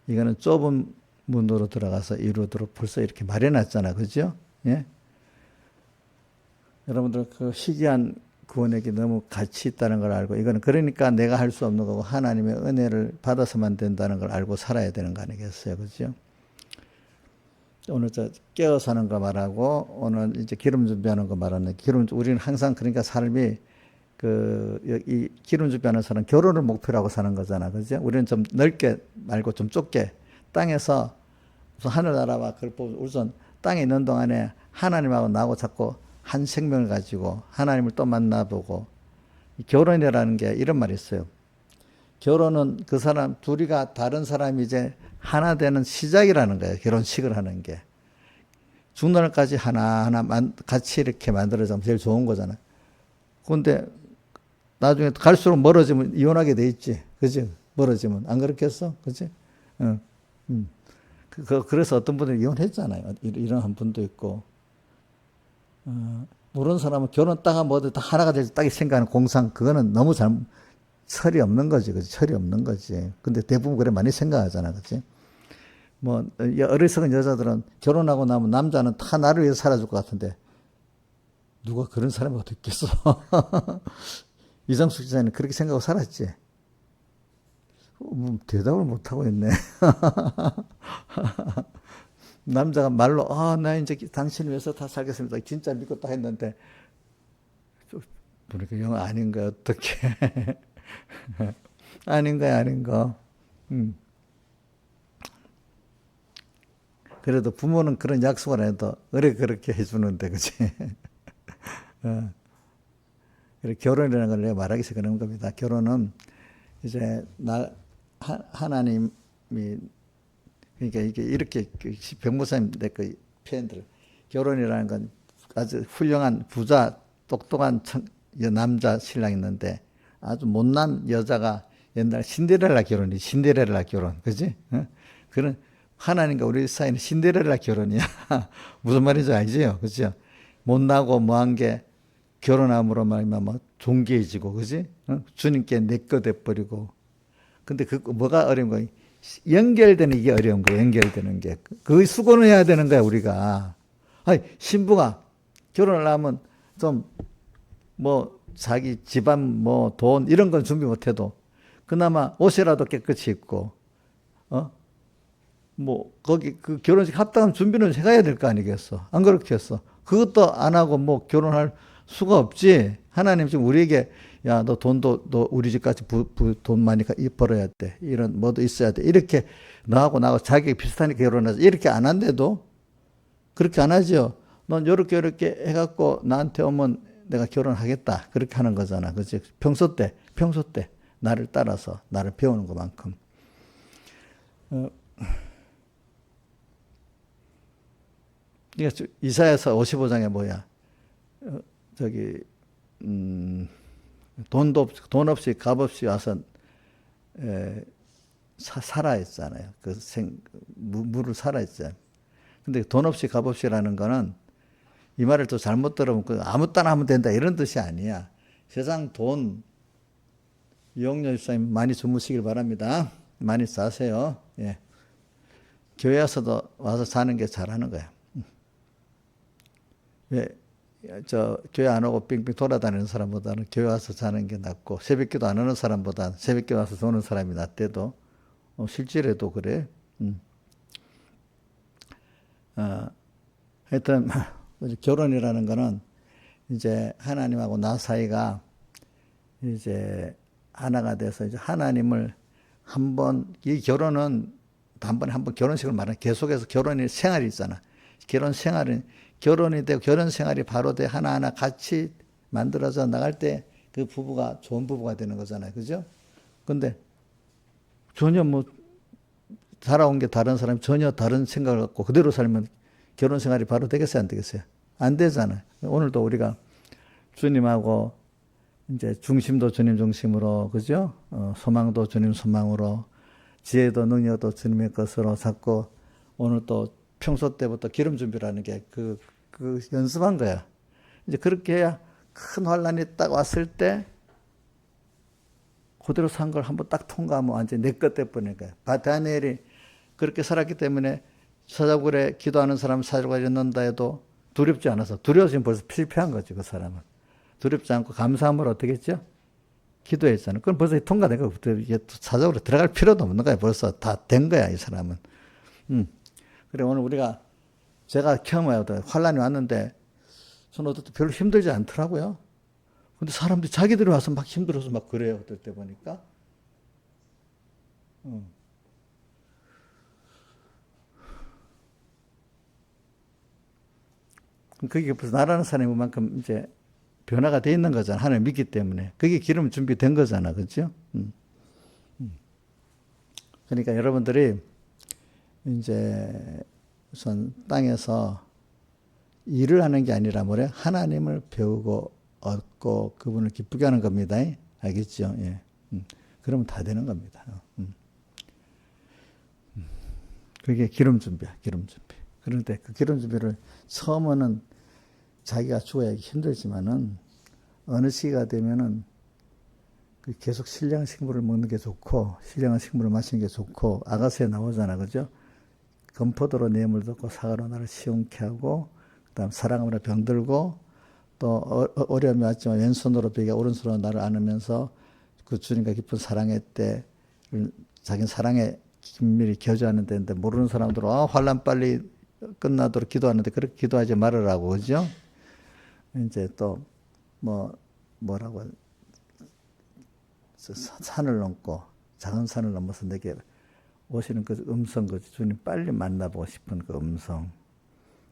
이거는 좁은 문으로 들어가서 이루도록 벌써 이렇게 마련했잖아. 그죠? 예? 여러분들 그 희귀한 구원에게 너무 가치 있다는 걸 알고, 이거는 그러니까 내가 할 수 없는 거고 하나님의 은혜를 받아서만 된다는 걸 알고 살아야 되는 거 아니겠어요? 그죠? 오늘 깨어 사는 거 말하고, 오늘 이제 기름 준비하는 거 말하는, 우리는 항상 그러니까 삶이 이 기름 준비하는 사람 결혼을 목표로 하고 사는 거잖아. 그죠? 우리는 좀 넓게 말고 좀 좁게 땅에서 우선 하늘나라와 그걸 보고 우선 땅에 있는 동안에 하나님하고 나하고 자꾸 한 생명을 가지고 하나님을 또 만나보고, 결혼이라는 게 이런 말이 있어요. 결혼은 그 사람 둘이가 다른 사람이 이제 하나 되는 시작이라는 거예요. 결혼식을 하는 게. 죽는 날까지 하나하나 같이 이렇게 만들어지면 제일 좋은 거잖아. 그런데 나중에 갈수록 멀어지면 이혼하게 돼 있지. 그죠? 멀어지면. 안 그렇겠어? 그치? 응. 그래서 어떤 분들이 이혼했잖아요. 이런 한 분도 있고. 모르는 사람은 결혼 딱 하면 어디 다 하나가 될지 딱 생각하는 공상, 그거는 너무 철이 없는 거지. 그치? 철이 없는 거지. 근데 대부분 그래 많이 생각하잖아. 그치? 뭐, 어리석은 여자들은 결혼하고 나면 남자는 다 나를 위해서 살아줄 것 같은데, 누가 그런 사람이 어디 있겠어? 이상숙 지사는 그렇게 생각하고 살았지. 대답을 못하고 있네. 남자가 말로, 나 이제 당신을 위해서 다 살겠습니다. 진짜 믿고 딱 했는데, 보니까 영 아닌 거야, 어떡해. 아닌 거야, 아닌 거. 음. 그래도 부모는 그런 약속을 해도, 어려 그렇게 해주는데, 그치? 그래, 결혼이라는 걸 내가 말하기 위해서 그런 겁니다. 결혼은 이제 하나님이, 그러니까 이게 이렇게 백무사님 그 표현들, 결혼이라는 건 아주 훌륭한 부자 똑똑한 남자 신랑 있는데 아주 못난 여자가 옛날 신데렐라 결혼, 그지? 그런 하나님과 우리 사이는 신데렐라 결혼이야. 무슨 말인지 알지요, 그죠? 못나고 뭐한 게 결혼함으로 말미암아 존귀해지고, 그지? 주님께 내 거 돼버리고. 근데 뭐가 어려운 거야? 연결되는 이게 어려운 거야. 연결되는 게. 그 수고는 해야 되는 거야, 우리가. 아니, 신부가 결혼을 하면 좀, 뭐, 자기 집안, 뭐, 돈, 이런 건 준비 못 해도, 그나마 옷이라도 깨끗이 입고, 뭐, 거기, 그 결혼식 합당한 준비는 해가야 될 거 아니겠어. 안 그렇게 했어. 그것도 안 하고 뭐, 결혼할 수가 없지. 하나님 지금 우리에게, 야, 너 우리 집까지 돈 많이 벌어야 돼. 이런, 뭐도 있어야 돼. 이렇게 나하고 자기 비슷하니까 결혼하자. 이렇게 안 한대도, 그렇게 안 하죠. 넌 요렇게 해갖고 나한테 오면 내가 결혼하겠다. 그렇게 하는 거잖아. 그치? 평소 때, 나를 따라서, 나를 배우는 것만큼. 이사야서 55장에 뭐야? 돈 없이 값 없이 와서 살아있잖아요. 물을 살아있잖아요. 근데 돈 없이 값 없이라는 거는 이 말을 또 잘못 들으면 아무 때나 하면 된다 이런 뜻이 아니야. 세상 돈 이용료 집사님 많이 주무시길 바랍니다. 많이 사세요. 예. 교회 와서 사는 게 잘하는 거야. 왜? 교회 안 오고 빙빙 돌아다니는 사람보다는 교회 와서 자는 게 낫고, 새벽기도 안 하는 사람보다는 새벽기도 와서 도는 사람이 낫대도, 실제로도 그래. 하여튼, 결혼이라는 거는 이제 하나님하고 나 사이가 이제 하나가 돼서 이제 하나님을 이 결혼은 단번에 한번 결혼식을 말하는 계속해서 결혼이 생활이 있잖아. 결혼이 되고 결혼 생활이 바로 돼 하나하나 같이 만들어져 나갈 때 그 부부가 좋은 부부가 되는 거잖아요. 그죠? 근데 전혀 뭐 살아온 게 다른 사람이 전혀 다른 생각을 갖고 그대로 살면 결혼 생활이 바로 되겠어요? 안 되겠어요? 안 되잖아요. 오늘도 우리가 주님하고 이제 중심도 주님 중심으로, 그죠? 소망도 주님 소망으로, 지혜도 능력도 주님의 것으로 잡고, 오늘 또 평소 때부터 기름 준비라는 게 그 연습한 거야. 이제 그렇게 해야 큰 환란이 딱 왔을 때 그대로 산 걸 한번 딱 통과하면 완전히 내 것 돼버리는 거야. 다니엘이 그렇게 살았기 때문에 사자굴에 기도하는 사람 사자굴에 넣는다 해도 두렵지 않아서, 두려워서 벌써 실패한 거지, 그 사람은. 두렵지 않고 감사함으로 어떻게 했죠? 기도했잖아요. 그럼 벌써 통과된 거야. 사자굴에 들어갈 필요도 없는 거야. 벌써 다 된 거야, 이 사람은. 그래, 오늘 제가 경험해요. 환란이 왔는데, 저는 어떨 때 별로 힘들지 않더라고요. 근데 사람들이 자기들이 와서 막 힘들어서 막 그래요. 어떨 때 보니까. 그게 벌써 나라는 사람만큼 이제 변화가 돼 있는 거잖아. 하나님 믿기 때문에. 그게 기름 준비된 거잖아. 그죠? 그러니까 여러분들이 이제 우선 땅에서 일을 하는 게 아니라 뭐래? 하나님을 배우고 얻고 그분을 기쁘게 하는 겁니다. 알겠죠? 예. 그러면 다 되는 겁니다. 그게 기름 준비야, 기름 준비. 그런데 그 기름 준비를 처음에는 자기가 죽어야 힘들지만은 어느 시기가 되면은 계속 신령한 식물을 먹는 게 좋고, 신령한 식물을 마시는 게 좋고, 아가서에 나오잖아, 그죠? 건포도로 뇌물 듣고 사과로 나를 시원케 하고, 그 다음 사랑으로 병들고, 또 어려움이 왔지만 왼손으로 베개 오른손으로 나를 안으면서 그 주님과 깊은 사랑의 때 자기 사랑에 긴밀히 교제하는 데인데 모르는 사람들은 환란 빨리 끝나도록 기도하는데 그렇게 기도하지 말으라고, 그죠? 이제 또 뭐라고 산을 넘고 작은 산을 넘어서 내게 오시는 그 음성, 그 주님 빨리 만나보고 싶은 그 음성.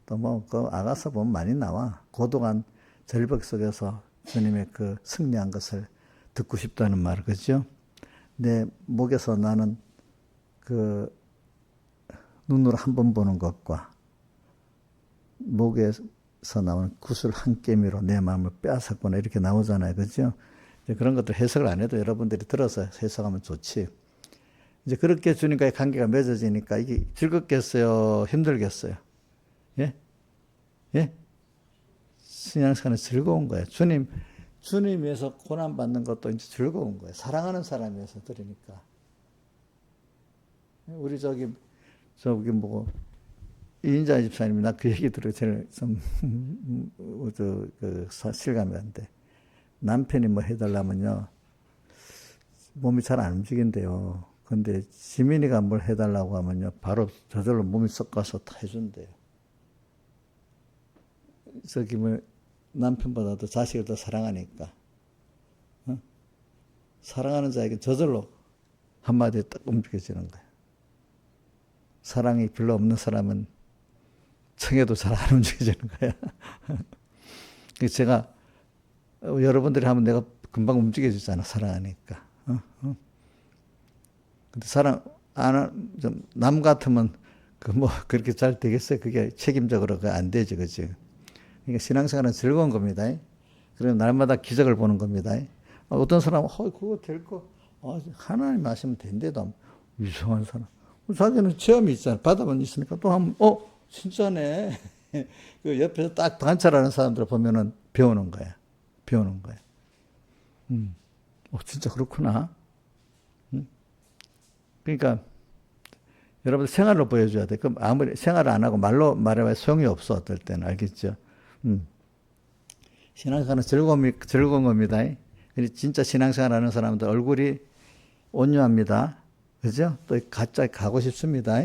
또 그 아가서 보면 많이 나와. 고독한 절벽 속에서 주님의 그 승리한 것을 듣고 싶다는 말, 그죠? 내 목에서 나는 그 눈으로 한 번 보는 것과 목에서 나오는 구슬 한 깨미로 내 마음을 빼앗았구나 이렇게 나오잖아요, 그죠? 그런 것들 해석을 안 해도 여러분들이 들어서 해석하면 좋지. 이제 그렇게 주님과의 관계가 맺어지니까 이게 즐겁겠어요? 힘들겠어요? 예? 예? 신앙생활은 즐거운 거예요. 주님 위해서 고난받는 것도 이제 즐거운 거예요. 사랑하는 사람 위해서 드리니까. 우리 저기 이인자 집사님이 나 그 얘기 들어 제일 좀 실감이 안 돼. 남편이 뭐 해달라면요 몸이 잘 안 움직인대요. 근데 지민이가 뭘 해달라고 하면요 바로 저절로 몸이 섞어서 다 해준대요. 저기 남편보다도 자식을 더 사랑하니까 사랑하는 자에게 저절로 한마디에 딱 움직여지는 거예요. 사랑이 별로 없는 사람은 청해도 잘 안 움직여지는 거야. 제가 여러분들이 하면 내가 금방 움직여지잖아, 사랑하니까. 근데 남 같으면 그렇게 잘 되겠어요? 그게 책임적으로 안 되지, 그지? 그러니까 신앙생활은 즐거운 겁니다. 그리고 날마다 기적을 보는 겁니다. 어떤 사람은, 그거 될 거, 하나님 하시면 된대도 이상한 사람. 자기는 체험이 있잖아. 바다만 있으니까 또 하면, 진짜네. 그 옆에서 딱 관찰하는 사람들 보면은 배우는 거야. 배우는 거야. 진짜 그렇구나. 그러니까, 여러분들 생활로 보여줘야 돼. 그럼 아무리 생활을 안 하고 말로 말해봐야 소용이 없어. 어떨 때는. 알겠죠? 신앙생활은 즐거운 겁니다. 진짜 신앙생활 하는 사람들 얼굴이 온유합니다. 그죠? 또 가짜 가고 싶습니다.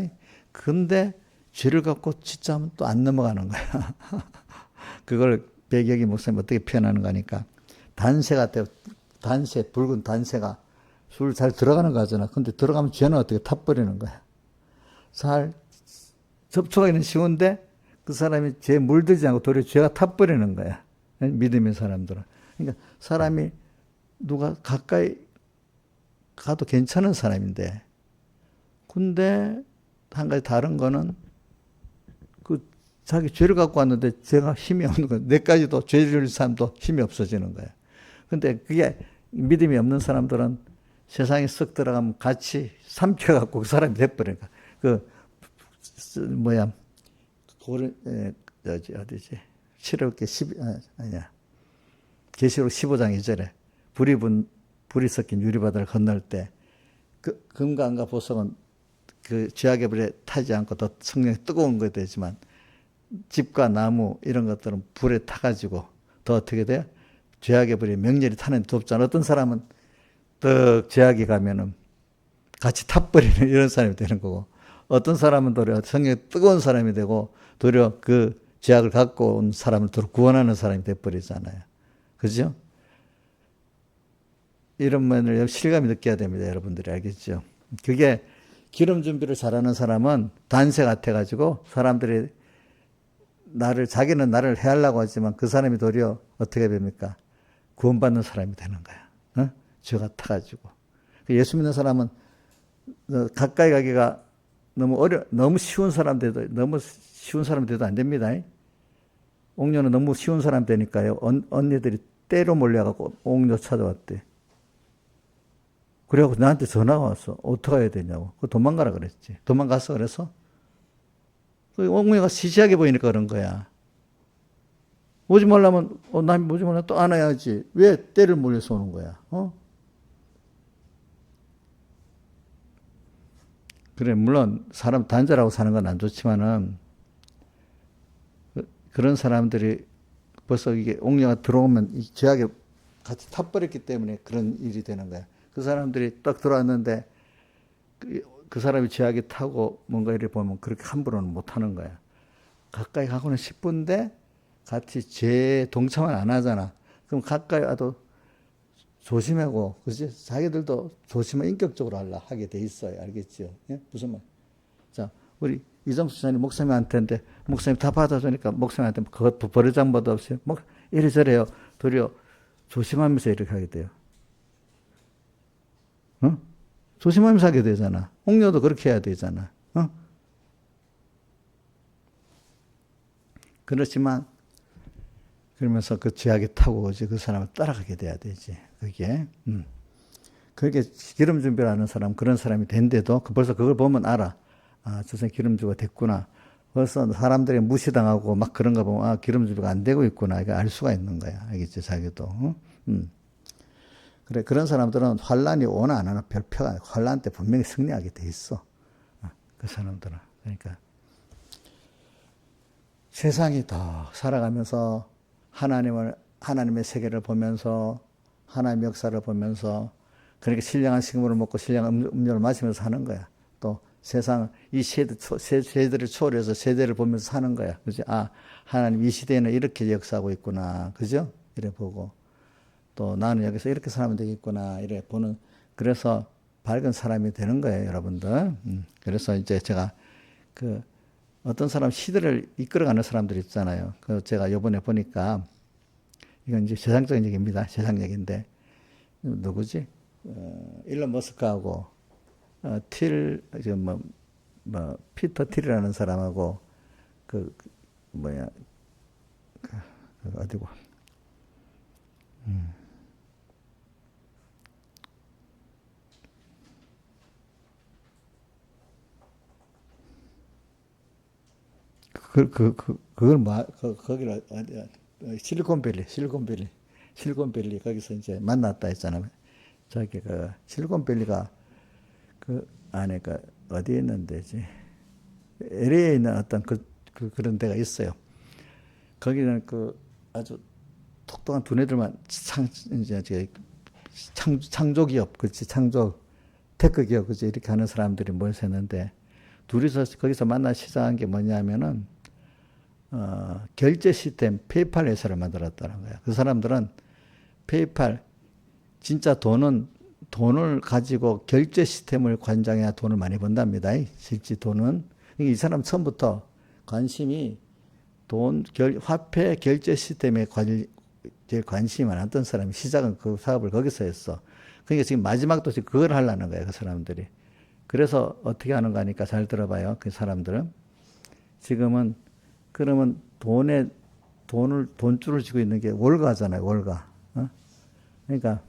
근데 죄를 갖고 진짜 하면 또 안 넘어가는 거야. 그걸 배경이 목사님 어떻게 표현하는 거니까. 단새 같아요. 붉은 단새가 술 잘 들어가는 거잖아. 근데 들어가면 죄는 어떻게 타버리는 거야. 잘 접촉하기는 쉬운데 그 사람이 죄에 물들지 않고 도리어 죄가 타버리는 거야. 믿음의 사람들은. 그러니까 사람이 누가 가까이 가도 괜찮은 사람인데, 근데 한 가지 다른 거는 자기 죄를 갖고 왔는데 죄가 힘이 없는 거야. 내까지도 죄를 지을 사람도 힘이 없어지는 거야. 근데 그게 믿음이 없는 사람들은 세상에 쓱 들어가면 같이 삼켜갖고 그 사람이 돼버리니까. 어디지? 계시록 15장 2절에 불이 섞인 유리바다를 건널 때, 금과 은과 보석은 그 죄악의 불에 타지 않고 더 성령이 뜨거운 거 되지만, 집과 나무 이런 것들은 불에 타가지고 더 어떻게 돼요? 죄악의 불이 명렬히 타는 데 없잖아. 어떤 사람은 더 죄악이 가면은 같이 타버리는 이런 사람이 되는 거고, 어떤 사람은 도리어 성령이 뜨거운 사람이 되고 도리어 그 죄악을 갖고 온 사람을 도리어 구원하는 사람이 돼버리잖아요. 그죠? 이런 면을 실감이 느껴야 됩니다. 여러분들이 알겠죠? 그게 기름 준비를 잘하는 사람은 단새 같아가지고 사람들이 자기는 나를 해하려고 하지만 그 사람이 도리어 어떻게 됩니까? 구원받는 사람이 되는 거야. 죄 같아가지고. 예수 믿는 사람은 가까이 가기가 너무 쉬운 사람 돼도 안 됩니다. 옥녀는 너무 쉬운 사람 되니까요. 언니들이 때로 몰려가고 옥녀 찾아왔대. 그래갖고 나한테 전화가 왔어. 어떻게 해야 되냐고. 그 도망가라 그랬지. 도망갔어 그래서. 그 옥명이가 시시하게 보이니까 그런 거야. 오지 말라면 남이 오지 말라면 또 안아야지. 왜 때를 몰려서 오는 거야. 그래 물론 사람 단절하고 사는 건 안 좋지만은 그런 사람들이 벌써 이게 옥녀가 들어오면 이 죄악에 같이 타버렸기 때문에 그런 일이 되는 거야. 그 사람들이 딱 들어왔는데 그 사람이 죄악에 타고 뭔가 이래 보면 그렇게 함부로는 못 하는 거야. 가까이 가고는 싶은데 같이 죄 동참을 안 하잖아. 그럼 가까이 와도 조심하고, 그지? 자기들도 조심을 인격적으로 하게 돼 있어요. 알겠죠? 예? 무슨 말? 자, 우리 이정수 전이 목사님한테인데, 목사님 다 받아주니까 목사님한테 그것도 버르장머도 없이, 이래저래요. 도리어 조심하면서 이렇게 하게 돼요. 조심하면서 하게 되잖아. 옥녀도 그렇게 해야 되잖아. 그렇지만, 그러면서 그 죄악에 타고 오지 그 사람을 따라가게 돼야 되지. 그게. 그렇게 기름 준비를 하는 사람, 그런 사람이 된데도 벌써 그걸 보면 알아. 아, 저 사람 기름 준비가 됐구나. 벌써 사람들이 무시당하고 막 그런 거 보면 아, 기름 준비가 안 되고 있구나. 이거 알 수가 있는 거야. 알겠지, 자기도. 그래, 그런 사람들은 환란이 오나 안 오나 별표가 아니고 환란 때 분명히 승리하게 돼 있어. 그 사람들은. 그러니까 세상이 더 살아가면서 하나님의 세계를 보면서 하나님의 역사를 보면서 그렇게 신령한 식물을 먹고 신령한 음료를 마시면서 사는 거야. 또 세상 이 세대를 초월해서 세대를 보면서 사는 거야. 그지? 아, 하나님 이 시대에는 이렇게 역사하고 있구나. 그죠? 이래 보고 또 나는 여기서 이렇게 살면 되겠구나. 이래 보는 그래서 밝은 사람이 되는 거예요, 여러분들. 그래서 이제 제가 그 어떤 사람 시대를 이끌어가는 사람들 있잖아요. 그 제가 요번에 보니까 이건 이제 세상적인 얘기입니다. 세상 얘기인데 누구지? 일론 머스크하고 피터 틸이라는 사람하고 뭐야 어디고 그걸 거기를 실리콘밸리 거기서 이제 만났다 했잖아요. 저기 실리콘밸리가 그 안에 어디에 있는 데지? LA에 있는 어떤 그런 데가 있어요. 거기는 아주 똑똑한 두뇌들만 창조 기업, 그렇지, 창조 테크 기업, 그렇지, 이렇게 하는 사람들이 모여서 했는데 둘이서 거기서 만나 시작한 게 뭐냐면은 결제 시스템 페이팔 회사를 만들었다는 거야. 그 사람들은 페이팔 진짜 돈을 가지고 결제 시스템을 관장해야 돈을 많이 번답니다. 실제 돈은 이 사람 처음부터 관심이 화폐 결제 시스템에 제일 관심이 많았던 사람이 시작은 그 사업을 거기서 했어. 그러니까 지금 마지막도 지금 그걸 하려는 거예요, 그 사람들이. 그래서 어떻게 하는가 하니까 잘 들어봐요. 그 사람들은 지금은 그러면 돈줄을 쥐고 있는 게 월가잖아요, 월가. 그러니까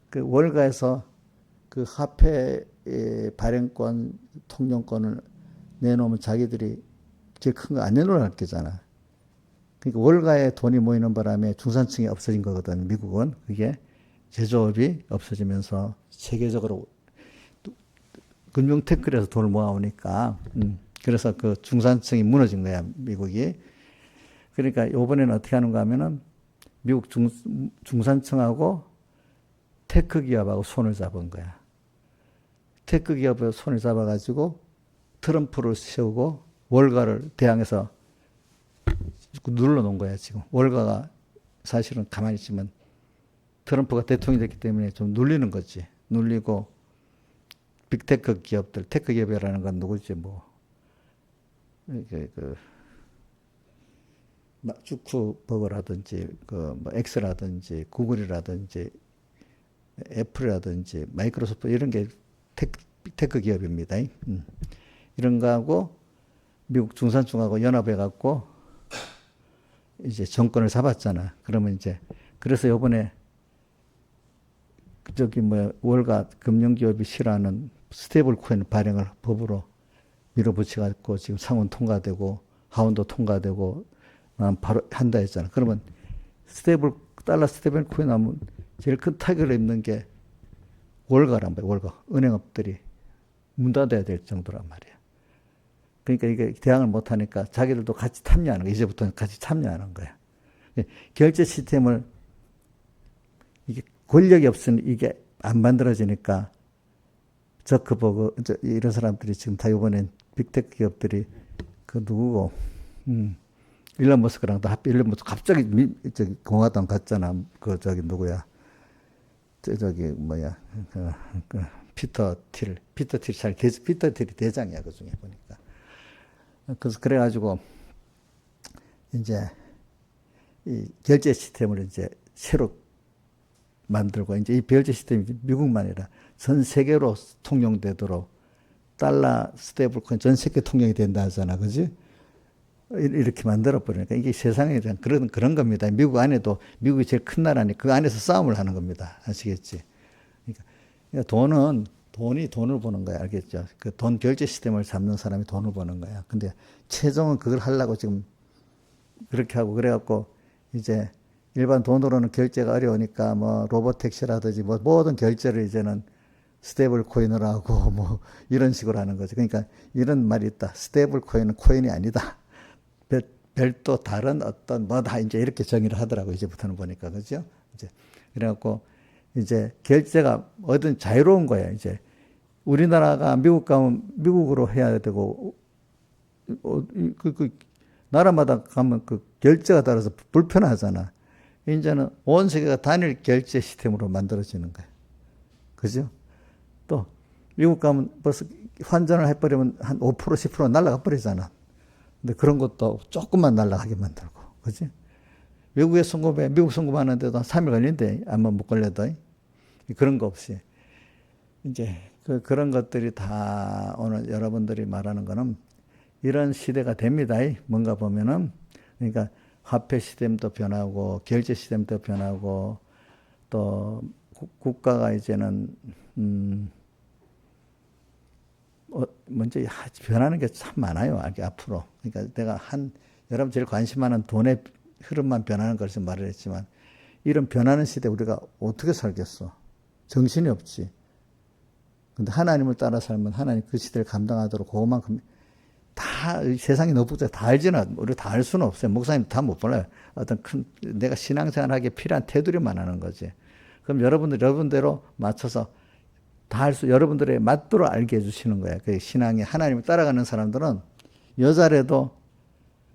그 월가에서 그 화폐 발행권, 통용권을 내놓으면 자기들이 제일 큰 거 안 내놓으라는 게잖아. 그러니까 월가에 돈이 모이는 바람에 중산층이 없어진 거거든, 미국은. 그게 제조업이 없어지면서 세계적으로 금융 태클에서 돈을 모아오니까, 그래서 그 중산층이 무너진 거야, 미국이. 그러니까 이번에는 어떻게 하는가 하면은 미국 중산층하고 테크 기업하고 손을 잡은 거야. 테크 기업하고 손을 잡아가지고 트럼프를 세우고 월가를 대항해서 눌러놓은 거야, 지금. 월가가 사실은 가만히 있지만 트럼프가 대통령이 됐기 때문에 좀 눌리는 거지. 눌리고 빅테크 기업들, 테크 기업이라는 건 누구지, 주크버거라든지, 엑스라든지, 구글이라든지, 애플이라든지, 마이크로소프트 이런 게 테크 기업입니다. 이런 거하고 미국 중산층하고 연합해갖고 이제 정권을 잡았잖아. 그러면 이제, 그래서 요번에 월가 금융기업이 싫어하는 스테이블 코인 발행을 법으로 밀어붙여갖고 지금 상원 통과되고 하원도 통과되고 바로 한다 했잖아. 그러면 달러 스테이블 코인 하면 제일 큰 타격을 입는 게 월가란 말이야. 월가. 은행업들이 문 닫아야 될 정도란 말이야. 그러니까 이게 대항을 못하니까 자기들도 같이 참여하는 거야. 이제부터는 같이 참여하는 거야. 결제 시스템을 이게 권력이 없으니 이게 안 만들어지니까 저크버그 이런 사람들이 지금 다 이번엔 빅테크 기업들이 그 누구고 일론 머스크랑 다 합의. 일론 머스크 갑자기 공화당 갔잖아. 그 누구야? 피터 틸 대장이야. 그 중에 보니까. 그래서 그래가지고 이제 이 결제 시스템을 이제 새로 만들고 이제 이 결제 시스템이 미국만 아니라 전 세계로 통용되도록 달러 스테이블 코인 전 세계 통용이 된다 하잖아. 그지? 이렇게 만들어버리니까 이게 세상에 대한 그런 겁니다. 미국 안에도 미국이 제일 큰 나라니 그 안에서 싸움을 하는 겁니다. 아시겠지? 그러니까 돈을 버는 거야. 알겠죠? 그 돈 결제 시스템을 잡는 사람이 돈을 버는 거야. 근데 최종은 그걸 하려고 지금 그렇게 하고 그래갖고 이제 일반 돈으로는 결제가 어려우니까 뭐 로보택시라든지 뭐 모든 결제를 이제는 스테이블 코인을 하고 뭐 이런 식으로 하는 거죠. 그러니까 이런 말이 있다. 스테이블 코인은 코인이 아니다. 별도 다른 어떤 뭐다 이제 이렇게 정의를 하더라고. 이제부터는 보니까. 그죠? 이제 그래갖고 이제 결제가 어떤 자유로운 거야. 이제 우리나라가 미국 가면 미국으로 해야 되고 나라마다 가면 그 결제가 따라서 불편하잖아. 이제는 온 세계가 단일 결제 시스템으로 만들어지는 거야. 그죠? 또 미국 가면 벌써 환전을 해버리면 한 5% 10% 날아가 버리잖아. 근데 그런 것도 조금만 날아가게 만들고. 그지? 미국 송금하는데도 한 3일 걸린대. 아마 못 걸려도. 그런 거 없이. 이제 그런 것들이 다 오늘 여러분들이 말하는 거는 이런 시대가 됩니다. 뭔가 보면은. 그러니까 화폐 시스템도 변하고 결제 시스템도 변하고 또 국가가 이제는 먼저 변하는 게 참 많아요. 앞으로. 그러니까 내가 여러분 제일 관심 많은 돈의 흐름만 변하는 것을 말을 했지만 이런 변하는 시대에 우리가 어떻게 살겠어? 정신이 없지. 근데 하나님을 따라 살면 하나님 그 시대를 감당하도록 그만큼 다 세상이 너무 복잡해. 다 알지는 우리가 다 알 수는 없어요. 목사님 다 못 몰라요. 어떤 내가 신앙생활하기에 필요한 테두리만 하는 거지. 그럼 여러분대로 맞춰서 다 여러분들의 맛도로 알게 해주시는 거야. 그 신앙이 하나님을 따라가는 사람들은 여자라도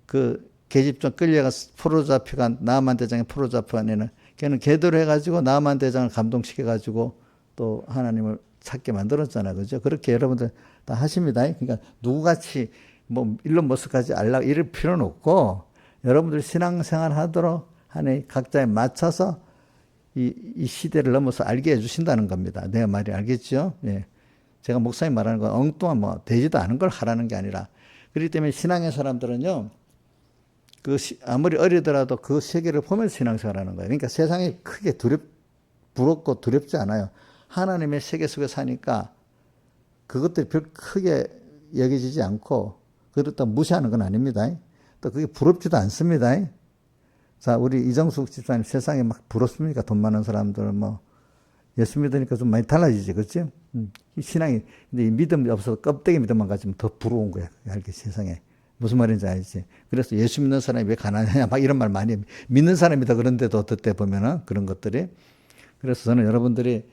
그 계집종 끌려가 포로 잡혀간 나아만 대장의 포로 잡혀간 애는 걔는 걔대로 해가지고 나아만 대장을 감동시켜가지고 또 하나님을 찾게 만들었잖아. 그죠? 그렇게 여러분들 다 하십니다. 그러니까 누구같이 뭐 일론 머스크까지 알라고 이럴 필요는 없고 여러분들 신앙생활 하도록 하나님 각자에 맞춰서 이 시대를 넘어서 알게 해주신다는 겁니다. 내 말이 알겠죠? 예. 제가 목사님 말하는 건 엉뚱한 뭐 되지도 않은 걸 하라는 게 아니라 그렇기 때문에 신앙의 사람들은요. 아무리 어리더라도 그 세계를 보면서 신앙생활하는 거예요. 그러니까 세상이 크게 부럽고 두렵지 않아요. 하나님의 세계 속에 사니까 그것들이 별 크게 여겨지지 않고 그렇다고 무시하는 건 아닙니다. 또 그게 부럽지도 않습니다. 자, 우리 이정숙 집사님 세상에 막 부럽습니까? 돈 많은 사람들 뭐 예수 믿으니까 좀 많이 달라지지, 그렇지? 신앙이 근데 이 믿음이 없어서 껍데기 믿음만 가지면 더 부러운 거야. 알게 세상에 무슨 말인지 알지? 그래서 예수 믿는 사람이 왜 가난하냐 막 이런 말 많이 믿는 사람이 더 그런데도 어떨 때 보면은 그런 것들이 그래서 저는 여러분들이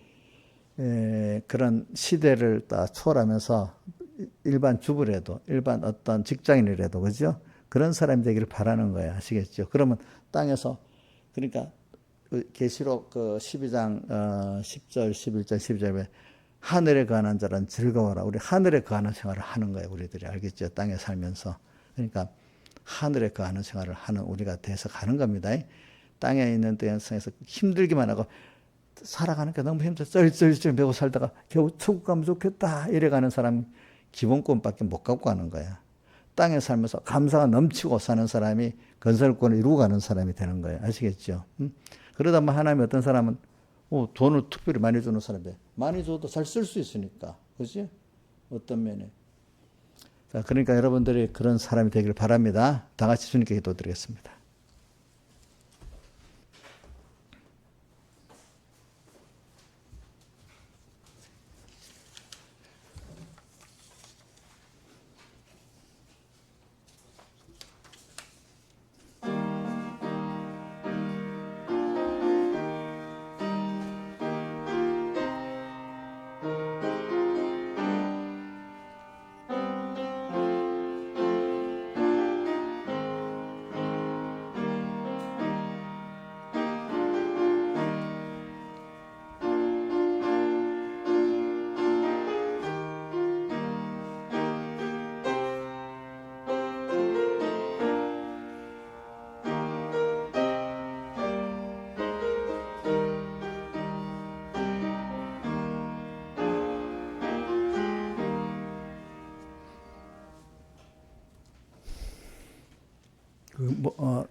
그런 시대를 다 초월하면서 일반 주부라도 일반 어떤 직장인이라도 그죠? 그런 사람이 되기를 바라는 거예요. 아시겠죠? 그러면 땅에서 그러니까 계시록 12장 10절 11절 12절에 하늘에 거하는 자는 즐거워라. 우리 하늘에 거하는 생활을 하는 거예요. 우리들이 알겠죠? 땅에 살면서. 그러니까 하늘에 거하는 생활을 하는 우리가 돼서 가는 겁니다. 땅에 있는 땅에서 힘들기만 하고 살아가니까 너무 힘들어. 쩔쩔쩔 매고 살다가 겨우 천국 가면 좋겠다. 이래가는 사람 기본권밖에 못 갖고 가는 거야. 땅에 살면서 감사가 넘치고 사는 사람이 건설권을 이루고 가는 사람이 되는 거예요. 아시겠죠? 그러다 보면 하나님이 어떤 사람은 돈을 특별히 많이 주는 사람인데 많이 줘도 잘 쓸 수 있으니까, 그지? 어떤 면에. 자, 그러니까 여러분들이 그런 사람이 되길 바랍니다. 다 같이 주님께 기도드리겠습니다.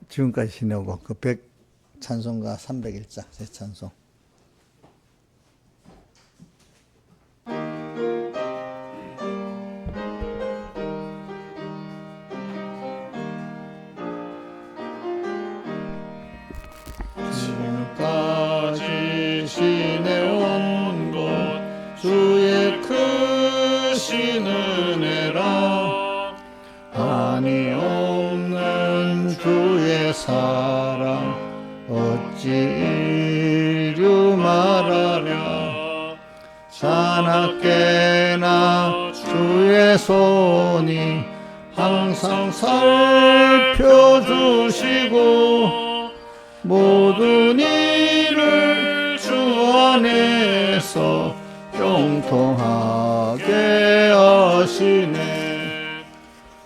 지금까지 지내고 그 100 찬송가 301장 제 찬송. 지금까지 지내온 것 주의 크신 은혜라 한이 없는 주의 사랑 어찌 이루 말하랴 사납게나 주의 손이 항상 살펴주시고 모든 일을 주 안에서 형통하게 하시네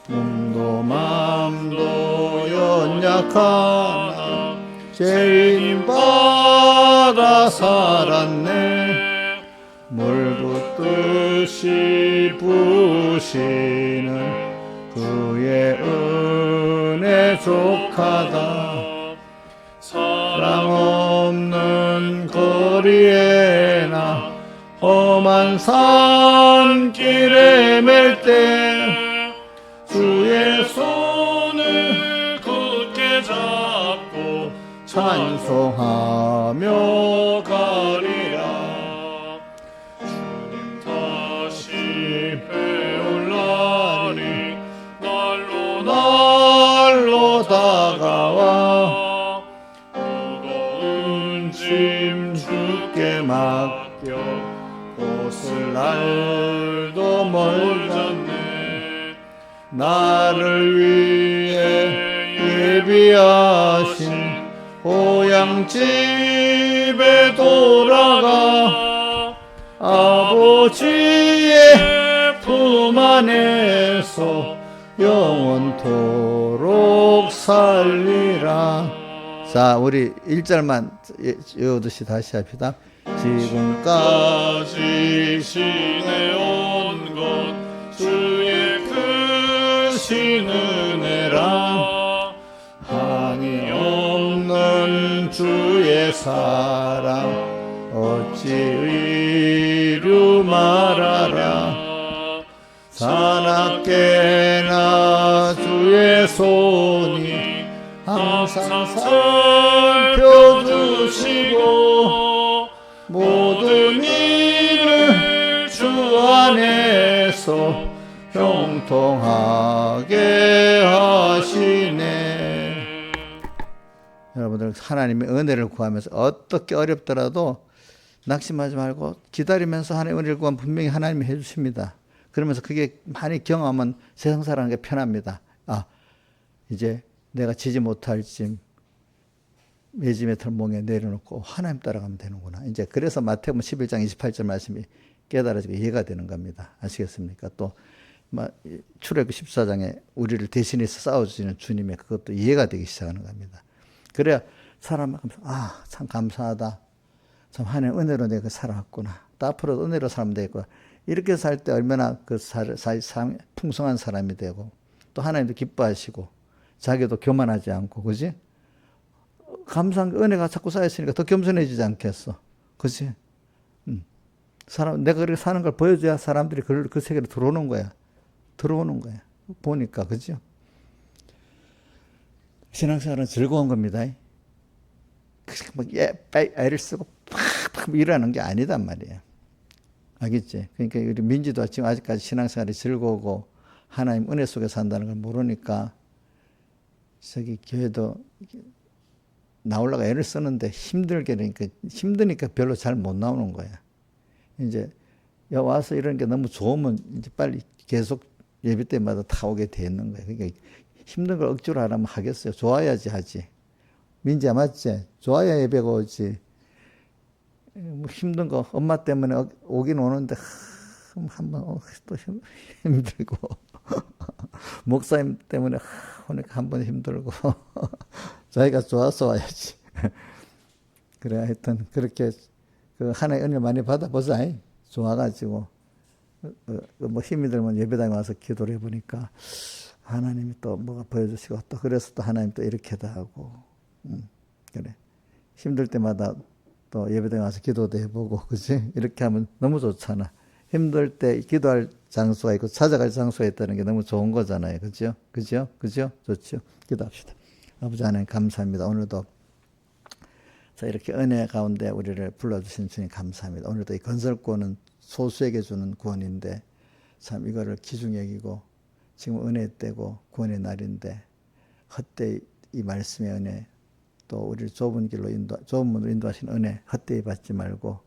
몸도 맘도 연약하나 죄인 받아 살았네 물붓듯이 부으시는 그의 은혜 족하다 사랑 없는 거리에나 험한 산길에 맬 때 주의 손을 굳게 잡고 찬송하며 가리라 주님 다시 배울 날이 날로 다가와 짐 주께 맡겨 옷을 날도 멀잖네 나를 위해 예비하신 고향집에 돌아가 아버지의 품 안에서 영원토록 살리라. 자, 우리 1절만 외우듯이 다시 합시다. 지금까지 지내온 것 주의 크신 은혜라 한이 없는 주의 사랑 어찌 이루 말하랴 사납게나 주의 손이 항상 살펴주시고 모든 일을 주 안에서 형통하게 하시네. 여러분들 하나님의 은혜를 구하면서 어떻게 어렵더라도 낙심하지 말고 기다리면서 하나님의 은혜를 구하면 분명히 하나님이 해주십니다. 그러면서 그게 많이 경험하면 세상 살아가는 게 편합니다. 이제 내가 지지 못할 짐 매짐의 털몽에 내려놓고 하나님 따라가면 되는구나. 이제 그래서 마태복음 11장 28절 말씀이 깨달아지고 이해가 되는 겁니다. 아시겠습니까? 또 출애굽 14장에 우리를 대신해서 싸워주시는 주님의 그것도 이해가 되기 시작하는 겁니다. 그래야 사람은 참 감사하다. 참 하나님 은혜로 내가 살아왔구나. 또 앞으로도 은혜로 살면 되겠구나. 이렇게 살 때 얼마나 풍성한 사람이 되고 또 하나님도 기뻐하시고 자기도 교만하지 않고, 그지? 감사한 은혜가 자꾸 쌓였으니까 더 겸손해지지 않겠어. 그치? 내가 그렇게 사는 걸 보여줘야 사람들이 그 세계로 들어오는 거야. 보니까, 그죠? 신앙생활은 즐거운 겁니다. 애를 쓰고 팍팍 일하는 게 아니단 말이에요. 알겠지? 그러니까 우리 민지도 지금 아직까지 신앙생활이 즐거우고 하나님 은혜 속에 산다는 걸 모르니까 저기 교회도 나오려고 애를 쓰는데 힘드니까 별로 잘 못 나오는 거야. 이제 와서 이런 게 너무 좋으면 이제 빨리 계속 예배 때마다 다 오게 돼 있는 거야. 그러니까 힘든 걸 억지로 하라면 하겠어요. 좋아야지 하지. 민지야 맞지? 좋아야 예배가 오지. 뭐 힘든 거 엄마 때문에 오긴 오는데 한번 또 힘들고 목사님 때문에 오니까 한번 힘들고 자기가 좋아서 와야지. 그래 하여튼 그렇게 그 하나의 은혜를 많이 받아보자. 좋아가지고 뭐 힘이 들면 예배당에 와서 기도를 해보니까 하나님이 또 뭐가 보여주시고 또 그래서 또 하나님 또 이렇게도 하고 그래 힘들 때마다 또 예배당에 와서 기도도 해보고 그지 이렇게 하면 너무 좋잖아. 힘들 때 기도할 장소가 있고 찾아갈 장소가 있다는 게 너무 좋은 거잖아요. 그죠? 좋죠. 기도합시다. 아버지 하나님 감사합니다. 오늘도 자 이렇게 은혜 가운데 우리를 불러주신 주님 감사합니다. 오늘도 이 건설권은 소수에게 주는 구원인데 참 이거를 귀중 여기고 지금 은혜 때고 구원의 날인데 헛되이 이 말씀의 은혜 또 우리를 좁은 문으로 인도하신 은혜 헛되이 받지 말고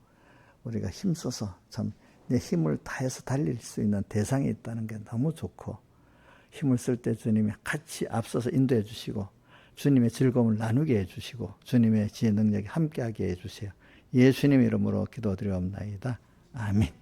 우리가 힘써서 참 내 힘을 다해서 달릴 수 있는 대상이 있다는 게 너무 좋고 힘을 쓸 때 주님이 같이 앞서서 인도해 주시고 주님의 즐거움을 나누게 해주시고 주님의 지혜 능력이 함께하게 해주세요. 예수님 이름으로 기도드리옵나이다. 아멘.